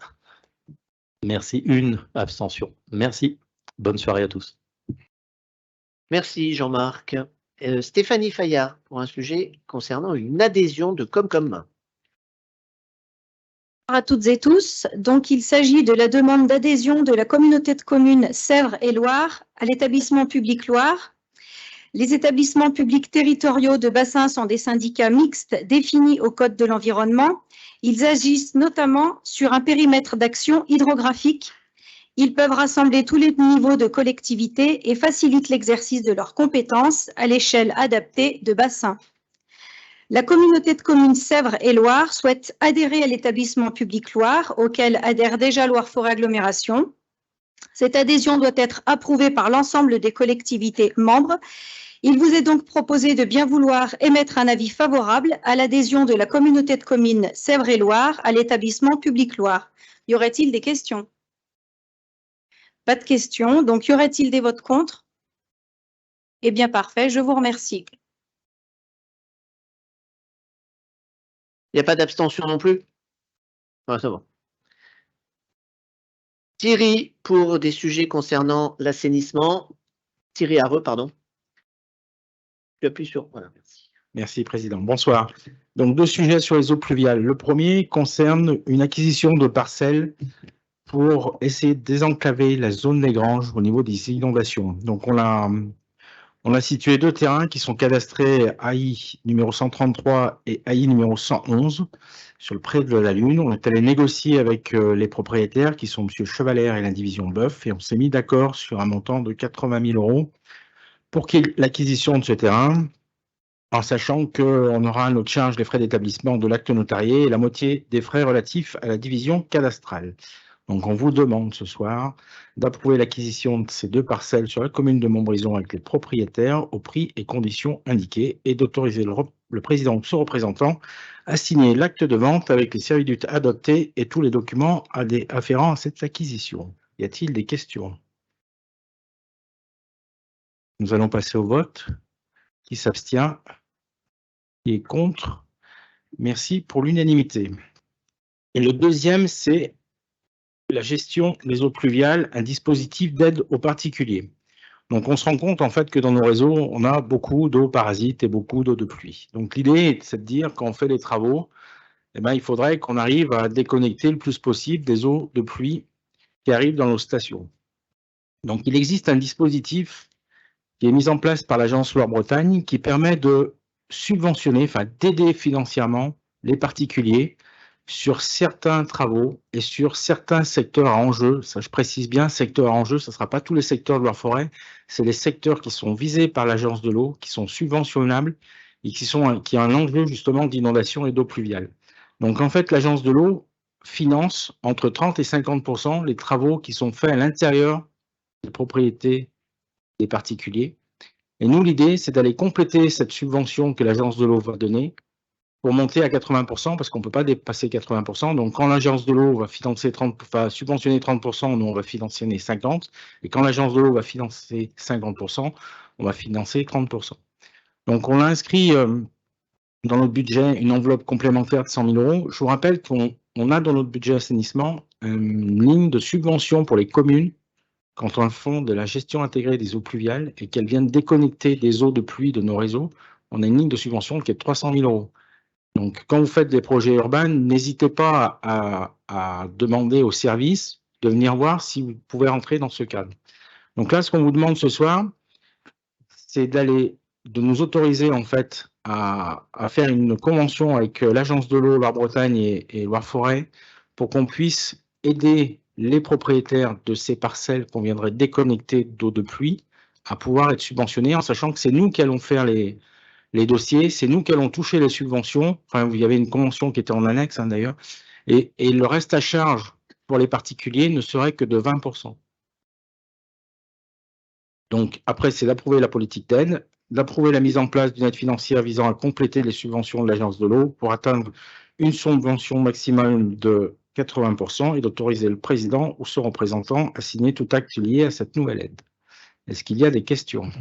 Merci. Une abstention. Merci. Bonne soirée à tous. Merci Jean-Marc. Stéphanie Fayard pour un sujet concernant une adhésion de Comcom. Bonjour à toutes et tous. Donc, il s'agit de la demande d'adhésion de la communauté de communes Sèvres et Loire à l'établissement public Loire. Les établissements publics territoriaux de bassin sont des syndicats mixtes définis au Code de l'environnement. Ils agissent notamment sur un périmètre d'action hydrographique. Ils peuvent rassembler tous les niveaux de collectivité et facilitent l'exercice de leurs compétences à l'échelle adaptée de bassin. La communauté de communes Sèvres et Loire souhaite adhérer à l'établissement public Loire, auquel adhère déjà Loire-Forêt Agglomération. Cette adhésion doit être approuvée par l'ensemble des collectivités membres. Il vous est donc proposé de bien vouloir émettre un avis favorable à l'adhésion de la communauté de communes Sèvres et Loire à l'établissement public Loire. Y aurait-il des questions? Pas de questions. Donc, y aurait-il des votes contre? Eh bien, parfait. Je vous remercie. Il n'y a pas d'abstention non plus? Ah, ça va. Thierry, pour des sujets concernant l'assainissement. Thierry Hareux, pardon. Tu appuies sur. Voilà, merci. Merci, Président. Bonsoir. Donc, deux sujets sur les eaux pluviales. Le premier concerne une acquisition de parcelles pour essayer de désenclaver la zone des Granges au niveau des inondations. Donc, on a situé deux terrains qui sont cadastrés AI numéro 133 et AI numéro 111 sur le pré de la Lune. On est allé négocier avec les propriétaires qui sont M. Chevalère et l'indivision Boeuf et on s'est mis d'accord sur un montant de 80 000 € pour l'acquisition de ce terrain, en sachant qu'on aura à notre charge les frais d'établissement de l'acte notarié et la moitié des frais relatifs à la division cadastrale. Donc, on vous demande ce soir d'approuver l'acquisition de ces deux parcelles sur la commune de Montbrison avec les propriétaires au prix et conditions indiquées et d'autoriser le président ou son représentant à signer l'acte de vente avec les servitudes adoptées et tous les documents afférents à cette acquisition. Y a-t-il des questions? Nous allons passer au vote. Qui s'abstient? Qui est contre? Merci pour l'unanimité. Et le deuxième, c'est la gestion des eaux pluviales, un dispositif d'aide aux particuliers. Donc, on se rend compte en fait que dans nos réseaux, on a beaucoup d'eau parasite et beaucoup d'eau de pluie. Donc, l'idée, c'est de dire quand on fait des travaux, eh ben, il faudrait qu'on arrive à déconnecter le plus possible des eaux de pluie qui arrivent dans nos stations. Donc, il existe un dispositif qui est mis en place par l'agence Loire-Bretagne qui permet de subventionner, enfin d'aider financièrement les particuliers sur certains travaux et sur certains secteurs à enjeu. Ça, je précise bien, secteurs à enjeu, ce ne sera pas tous les secteurs de Loire-Forêt, c'est les secteurs qui sont visés par l'agence de l'eau, qui sont subventionnables et qui ont un enjeu justement d'inondation et d'eau pluviale. Donc en fait, l'agence de l'eau finance entre 30 et 50% les travaux qui sont faits à l'intérieur des propriétés des particuliers. Et nous, l'idée, c'est d'aller compléter cette subvention que l'agence de l'eau va donner pour monter à 80%, parce qu'on ne peut pas dépasser 80%. Donc, quand l'agence de l'eau va subventionner 30%, nous, on va financer 50%. Et quand l'agence de l'eau va financer 50%, on va financer 30%. Donc, on a inscrit dans notre budget une enveloppe complémentaire de 100 000 €. Je vous rappelle qu'on a dans notre budget assainissement une ligne de subvention pour les communes quand on fait de la gestion intégrée des eaux pluviales et qu'elles viennent déconnecter des eaux de pluie de nos réseaux. On a une ligne de subvention qui est de 300 000 €. Donc, quand vous faites des projets urbains, n'hésitez pas à demander aux services de venir voir si vous pouvez rentrer dans ce cadre. Donc là, ce qu'on vous demande ce soir, c'est de nous autoriser en fait à faire une convention avec l'agence de l'eau Loire-Bretagne et Loire-Forêt pour qu'on puisse aider les propriétaires de ces parcelles qu'on viendrait déconnecter d'eau de pluie à pouvoir être subventionnés en sachant que c'est nous qui allons faire les dossiers, c'est nous qui allons toucher les subventions. Enfin, il y avait une convention qui était en annexe d'ailleurs. Et le reste à charge pour les particuliers ne serait que de 20%. Donc après, c'est d'approuver la politique d'aide, d'approuver la mise en place d'une aide financière visant à compléter les subventions de l'agence de l'eau pour atteindre une subvention maximale de 80% et d'autoriser le président ou son représentant à signer tout acte lié à cette nouvelle aide. Est-ce qu'il y a des questions ?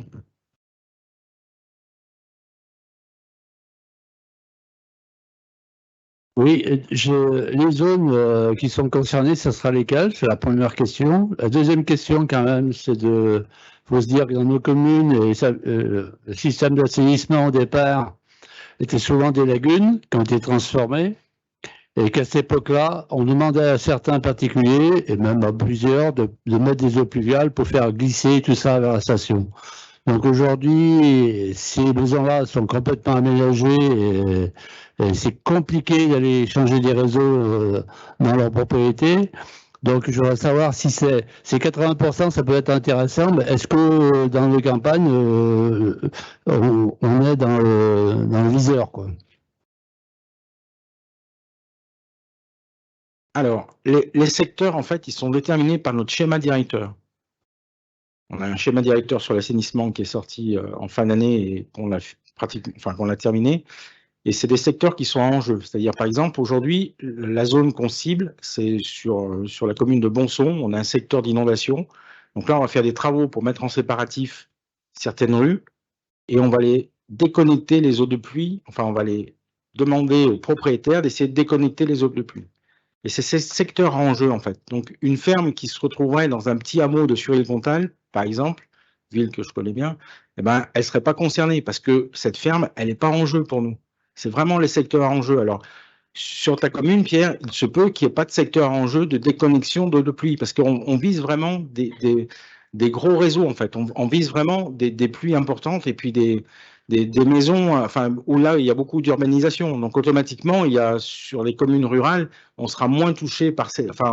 Oui, les zones qui sont concernées, ce sera lesquelles? C'est la première question. La deuxième question, quand même, c'est faut se dire que dans nos communes, le système d'assainissement au départ était souvent des lagunes qui ont été transformées. Et qu'à cette époque-là, on demandait à certains particuliers, et même à plusieurs, de mettre des eaux pluviales pour faire glisser tout ça vers la station. Donc aujourd'hui, ces maisons-là sont complètement aménagées et c'est compliqué d'aller changer des réseaux dans leur propriété. Donc je voudrais savoir si c'est 80%, ça peut être intéressant, mais est-ce que dans les campagnes, on est dans le viseur, quoi? Alors, les secteurs, en fait, ils sont déterminés par notre schéma directeur. On a un schéma directeur sur l'assainissement qui est sorti en fin d'année et qu'on l'a terminé. Et c'est des secteurs qui sont en jeu. C'est-à-dire, par exemple, aujourd'hui, la zone qu'on cible, c'est sur la commune de Bonson, on a un secteur d'inondation. Donc là, on va faire des travaux pour mettre en séparatif certaines rues et on va les déconnecter les eaux de pluie. Enfin, on va les demander aux propriétaires d'essayer de déconnecter les eaux de pluie. Et c'est ces secteurs en jeu, en fait. Donc, une ferme qui se retrouverait dans un petit hameau de Sur-Île-Comtal, par exemple, ville que je connais bien, eh ben, elle ne serait pas concernée parce que cette ferme, elle n'est pas en jeu pour nous. C'est vraiment les secteurs en jeu. Alors, sur ta commune, Pierre, il se peut qu'il n'y ait pas de secteur en jeu de déconnexion d'eau de pluie parce qu'on vise vraiment des gros réseaux, en fait. On vise vraiment des pluies importantes et puis des maisons, enfin, où là, il y a beaucoup d'urbanisation. Donc, automatiquement, sur les communes rurales, on sera moins touché par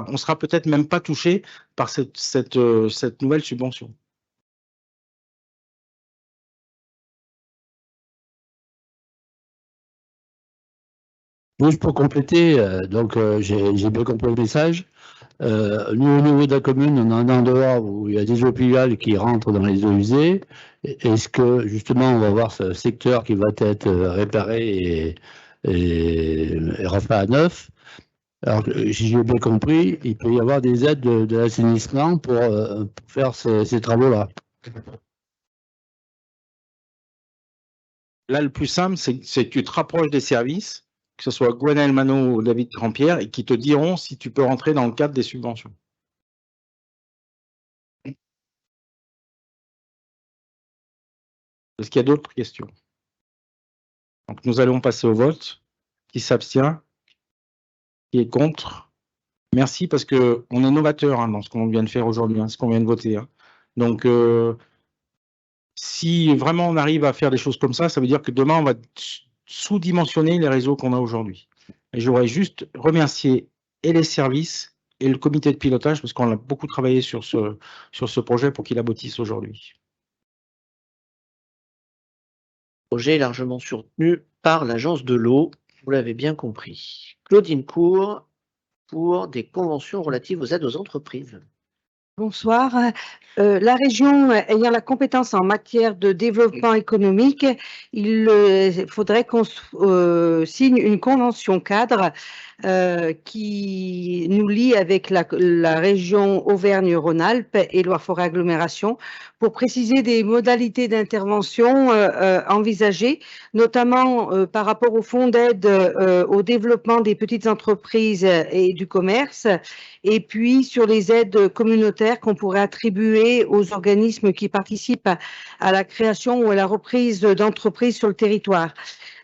on sera peut-être même pas touché par cette nouvelle subvention. Juste pour compléter, j'ai bien compris le message. Nous, au niveau de la commune, on a un endroit où il y a des eaux pluviales qui rentrent dans les eaux usées. Est-ce que, justement, on va voir ce secteur qui va être réparé et refait à neuf? Alors, si j'ai bien compris, il peut y avoir des aides de l'assainissement pour faire ces travaux-là. Là, le plus simple, c'est que tu te rapproches des services, que ce soit Gwenaël Manot ou David Grandpierre, et qui te diront si tu peux rentrer dans le cadre des subventions. Est-ce qu'il y a d'autres questions? Donc, nous allons passer au vote. Qui s'abstient? Qui est contre? Merci, parce qu'on est novateur dans ce qu'on vient de faire aujourd'hui, ce qu'on vient de voter. Donc, si vraiment on arrive à faire des choses comme ça veut dire que demain, on va sous-dimensionner les réseaux qu'on a aujourd'hui. Et j'aurais juste remercié et les services et le comité de pilotage, parce qu'on a beaucoup travaillé sur ce projet pour qu'il aboutisse aujourd'hui. Projet largement soutenu par l'Agence de l'eau, vous l'avez bien compris. Claudine Cour, pour des conventions relatives aux aides aux entreprises. Bonsoir. La région ayant la compétence en matière de développement économique, il faudrait qu'on signe une convention cadre qui nous lie avec la région Auvergne-Rhône-Alpes et Loire-Forêt Agglomération pour préciser des modalités d'intervention envisagées, notamment par rapport au fonds d'aide au développement des petites entreprises et du commerce, et puis sur les aides communautaires qu'on pourrait attribuer aux organismes qui participent à la création ou à la reprise d'entreprises sur le territoire.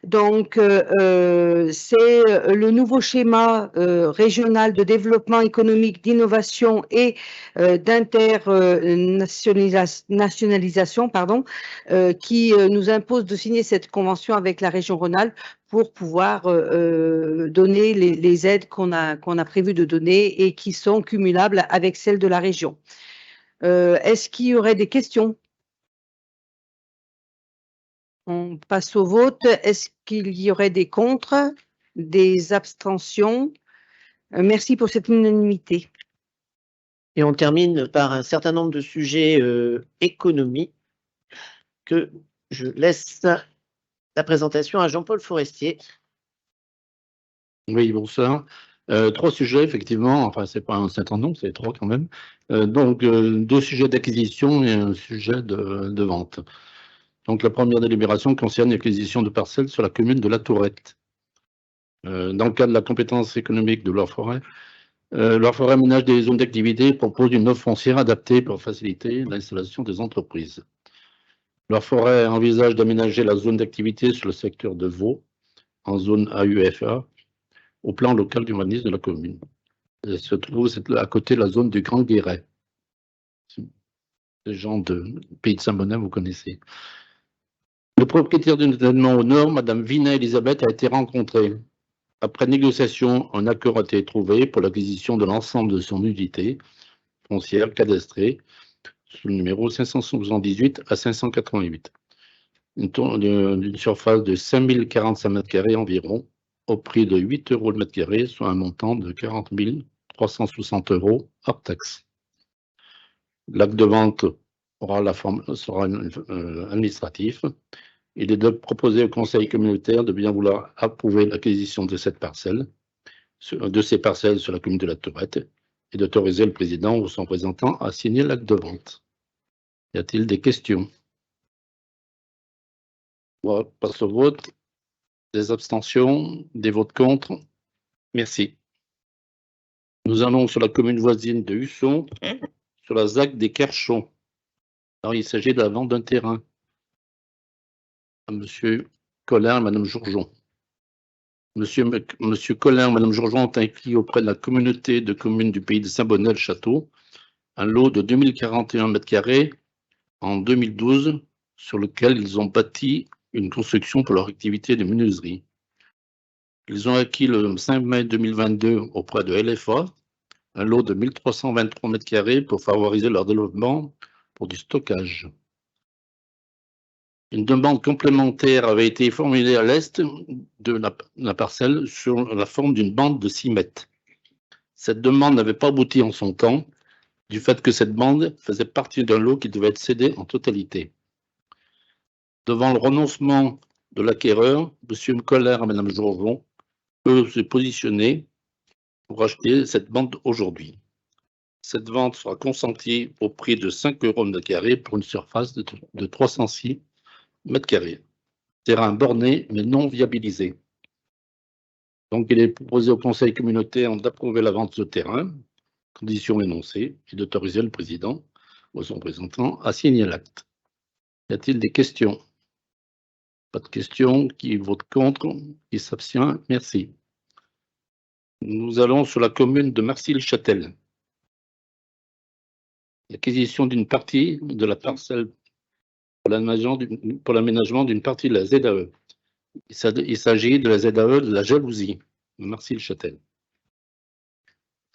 Donc, c'est le nouveau schéma régional de développement économique, d'innovation et d'internationalisation, qui nous impose de signer cette convention avec la région Rhône-Alpes pour pouvoir donner les aides qu'on a prévu de donner et qui sont cumulables avec celles de la région. Est-ce qu'il y aurait des questions? On passe au vote. Est-ce qu'il y aurait des contre, des abstentions? Merci pour cette unanimité. Et on termine par un certain nombre de sujets économiques que je laisse la présentation à Jean-Paul Forestier. Oui, bonsoir. 3 sujets, effectivement. Enfin, c'est pas un certain nombre, c'est 3 quand même. Donc, 2 sujets d'acquisition et un sujet de vente. Donc, la première délibération concerne l'acquisition de parcelles sur la commune de La Tourette. Dans le cadre de la compétence économique de Loire-Forêt, Loire-Forêt aménage des zones d'activité et propose une offre foncière adaptée pour faciliter l'installation des entreprises. Loire-Forêt envisage d'aménager la zone d'activité sur le secteur de Vaux, en zone AUFA, au plan local d'urbanisme de la commune. Elle se trouve à côté de la zone du Grand Guéret. Les gens du pays de Saint-Bonnet, vous connaissez. Le propriétaire d'un événement au nord, Madame Vinet Elisabeth, a été rencontrée. Après négociation, un accord a été trouvé pour l'acquisition de l'ensemble de son unité foncière cadastrée sous le numéro 578 à 588. D'une surface de 5045 m² environ, au prix de 8 € le mètre carré, soit un montant de 40 360 € hors taxe. L'acte de vente sera administratif. Il est donc proposé au conseil communautaire de bien vouloir approuver l'acquisition de cette parcelle, de ces parcelles sur la commune de la Tourette, et d'autoriser le président ou son représentant à signer l'acte de vente. Y a-t-il des questions? On passe au vote. Des abstentions, des votes contre. Merci. Nous allons sur la commune voisine de Husson, sur la ZAC des Kerchons. Alors, il s'agit de la vente d'un terrain. À Monsieur Collin et Madame Jourjon. Monsieur Collin et Madame Jourjon ont acquis auprès de la communauté de communes du pays de Saint-Bonnet-le-Château un lot de 2041 m² en 2012 sur lequel ils ont bâti une construction pour leur activité de menuiserie. Ils ont acquis le 5 mai 2022 auprès de LFA un lot de 1323 m² pour favoriser leur développement pour du stockage. Une demande complémentaire avait été formulée à l'est de la parcelle sur la forme d'une bande de 6 mètres. Cette demande n'avait pas abouti en son temps, du fait que cette bande faisait partie d'un lot qui devait être cédé en totalité. Devant le renoncement de l'acquéreur, M. Colère et Mme Jourjon peuvent se positionner pour acheter cette bande aujourd'hui. Cette vente sera consentie au prix de 5 € le mètre carré pour une surface de 306 m². Terrain borné mais non viabilisé. Donc il est proposé au conseil communautaire d'approuver la vente de ce terrain, conditions énoncées, et d'autoriser le président ou son représentant à signer l'acte. Y a-t-il des questions? Pas de questions. Qui vote contre? Qui s'abstient? Merci. Nous allons sur la commune de Marcy-le-Châtel. L'acquisition d'une partie de la parcelle pour l'aménagement d'une partie de la ZAE. Il s'agit de la ZAE de la Jalousie, Marcy-le-Châtel.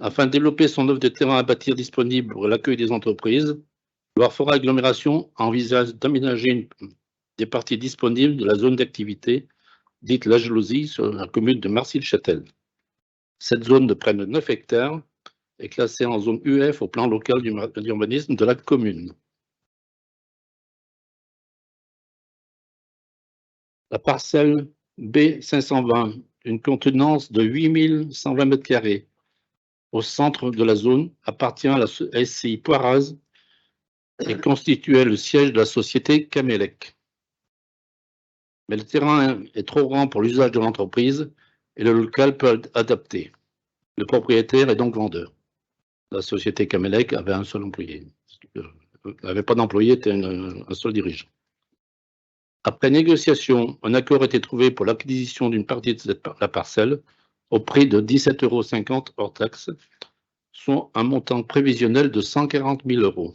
Afin de développer son offre de terrain à bâtir disponible pour l'accueil des entreprises, Loire-Forêt Agglomération envisage d'aménager des parties disponibles de la zone d'activité dite la Jalousie sur la commune de Marcy-le-Châtel. Cette zone de près de 9 hectares est classée en zone UF au plan local d'urbanisme de la commune. La parcelle B520, une contenance de 8120 m², au centre de la zone, appartient à la SCI Poiraz et constituait le siège de la société Camelec. Mais le terrain est trop grand pour l'usage de l'entreprise et le local peut être adapté. Le propriétaire est donc vendeur. La société Camelec avait un seul employé. N'avait pas d'employé, était un seul dirigeant. Après négociation, un accord a été trouvé pour l'acquisition d'une partie de la parcelle au prix de 17,50 € hors taxe, soit un montant prévisionnel de 140 000 €.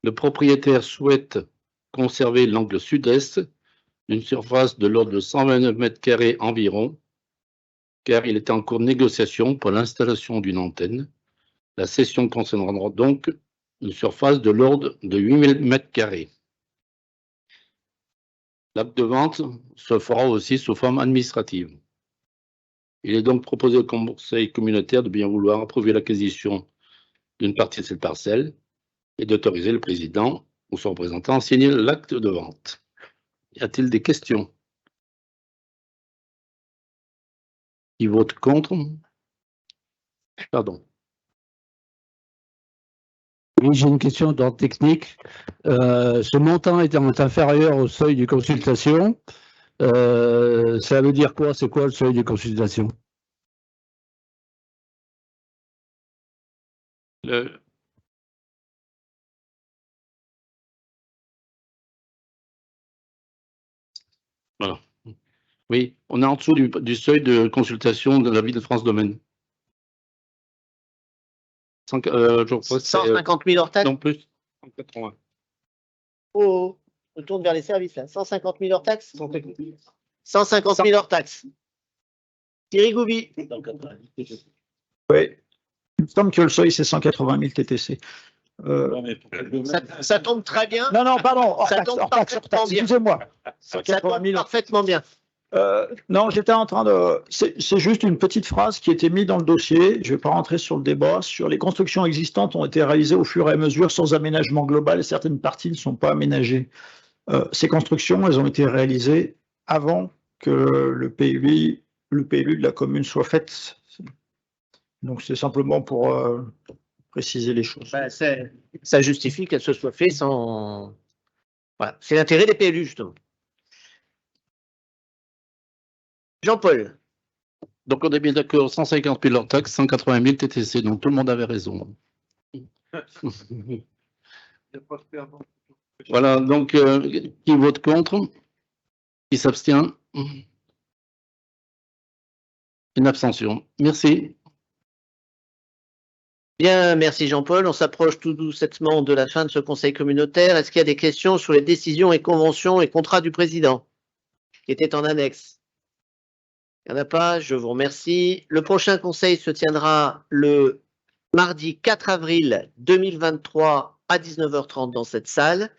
Le propriétaire souhaite conserver l'angle sud-est d'une surface de l'ordre de 129 m² environ, car il est en cours de négociation pour l'installation d'une antenne. La cession concernera donc une surface de l'ordre de 8000 m². L'acte de vente se fera aussi sous forme administrative. Il est donc proposé au conseil communautaire de bien vouloir approuver l'acquisition d'une partie de cette parcelle et d'autoriser le président ou son représentant à signer l'acte de vente. Y a-t-il des questions? Qui vote contre? Pardon. Oui, j'ai une question d'ordre technique. Ce montant étant inférieur au seuil de consultation, Ça veut dire quoi? C'est quoi le seuil de consultation? Voilà. Oui, on est en dessous du seuil de consultation de l'avis de France Domaine. Je crois que c'est, 150 000 hors taxe. non plus. 180. Oh, on tourne vers les services là. 150 000 hors taxe. 150 000 hors taxe. Thierry Goubi. Oui. Il me semble que le seuil, c'est 180 000 TTC. Ça tombe très bien. Non, pardon. Ça tombe parfaitement bien. Excusez-moi. Ça tombe parfaitement bien. Non, j'étais en train de. C'est juste une petite phrase qui était mise dans le dossier. Je ne vais pas rentrer sur le débat. Sur les constructions existantes ont été réalisées au fur et à mesure sans aménagement global et certaines parties ne sont pas aménagées. Ces constructions, elles ont été réalisées avant que le PLU de la commune soit fait. Donc c'est simplement pour préciser les choses. Ben, ça justifie qu'elle se soit faite sans. Voilà, c'est l'intérêt des PLU justement. Jean-Paul. Donc on est bien d'accord, 150 000 hors taxe, 180 000 TTC, donc tout le monde avait raison. Voilà, donc qui vote contre? Qui s'abstient? Une abstention. Merci. Bien, merci Jean-Paul. On s'approche tout doucement de la fin de ce conseil communautaire. Est-ce qu'il y a des questions sur les décisions et conventions et contrats du président qui étaient en annexe? Il n'y en a pas, je vous remercie. Le prochain conseil se tiendra le mardi 4 avril 2023 à 19h30 dans cette salle.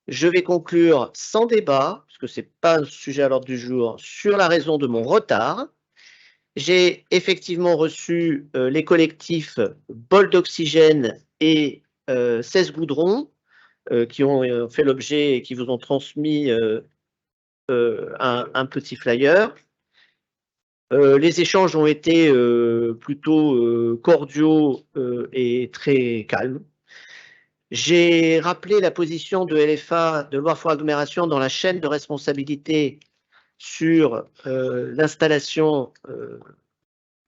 Je vais conclure sans débat, parce que ce n'est pas un sujet à l'ordre du jour, sur la raison de mon retard. J'ai effectivement reçu les collectifs Bol d'Oxygène et 16 Goudrons qui ont fait l'objet et qui vous ont transmis un petit flyer. Les échanges ont été plutôt cordiaux et très calmes. J'ai rappelé la position de LFA de Loire-Foire Agglomération dans la chaîne de responsabilité sur l'installation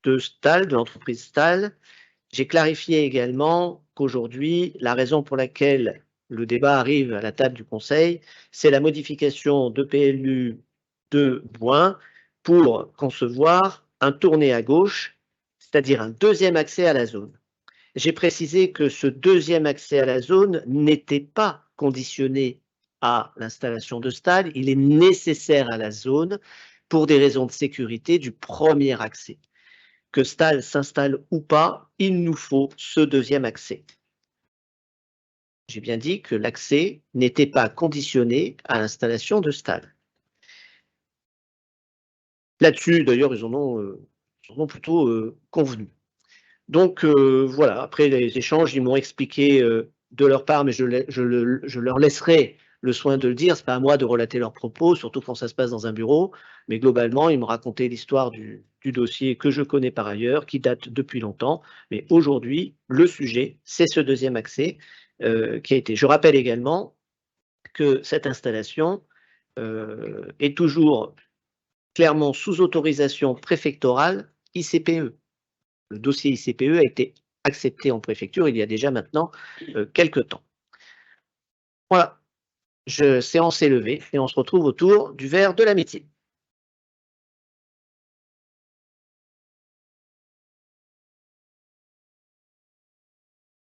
de Stahl, de l'entreprise Stahl. J'ai clarifié également qu'aujourd'hui, la raison pour laquelle le débat arrive à la table du Conseil, c'est la modification de PLU de Bouin pour concevoir un tourné à gauche, c'est-à-dire un deuxième accès à la zone. J'ai précisé que ce deuxième accès à la zone n'était pas conditionné à l'installation de Stahl, il est nécessaire à la zone pour des raisons de sécurité du premier accès. Que Stahl s'installe ou pas, il nous faut ce deuxième accès. J'ai bien dit que l'accès n'était pas conditionné à l'installation de Stahl. Là-dessus, d'ailleurs, ils en ont plutôt convenu. Donc, voilà, après les échanges, ils m'ont expliqué de leur part, mais je leur laisserai le soin de le dire. Ce n'est pas à moi de relater leurs propos, surtout quand ça se passe dans un bureau. Mais globalement, ils m'ont raconté l'histoire du dossier que je connais par ailleurs, qui date depuis longtemps. Mais aujourd'hui, le sujet, c'est ce deuxième accès qui a été. Je rappelle également que cette installation est toujours clairement sous autorisation préfectorale ICPE. Le dossier ICPE a été accepté en préfecture il y a déjà maintenant quelques temps. Voilà, séance est levée et on se retrouve autour du verre de l'amitié.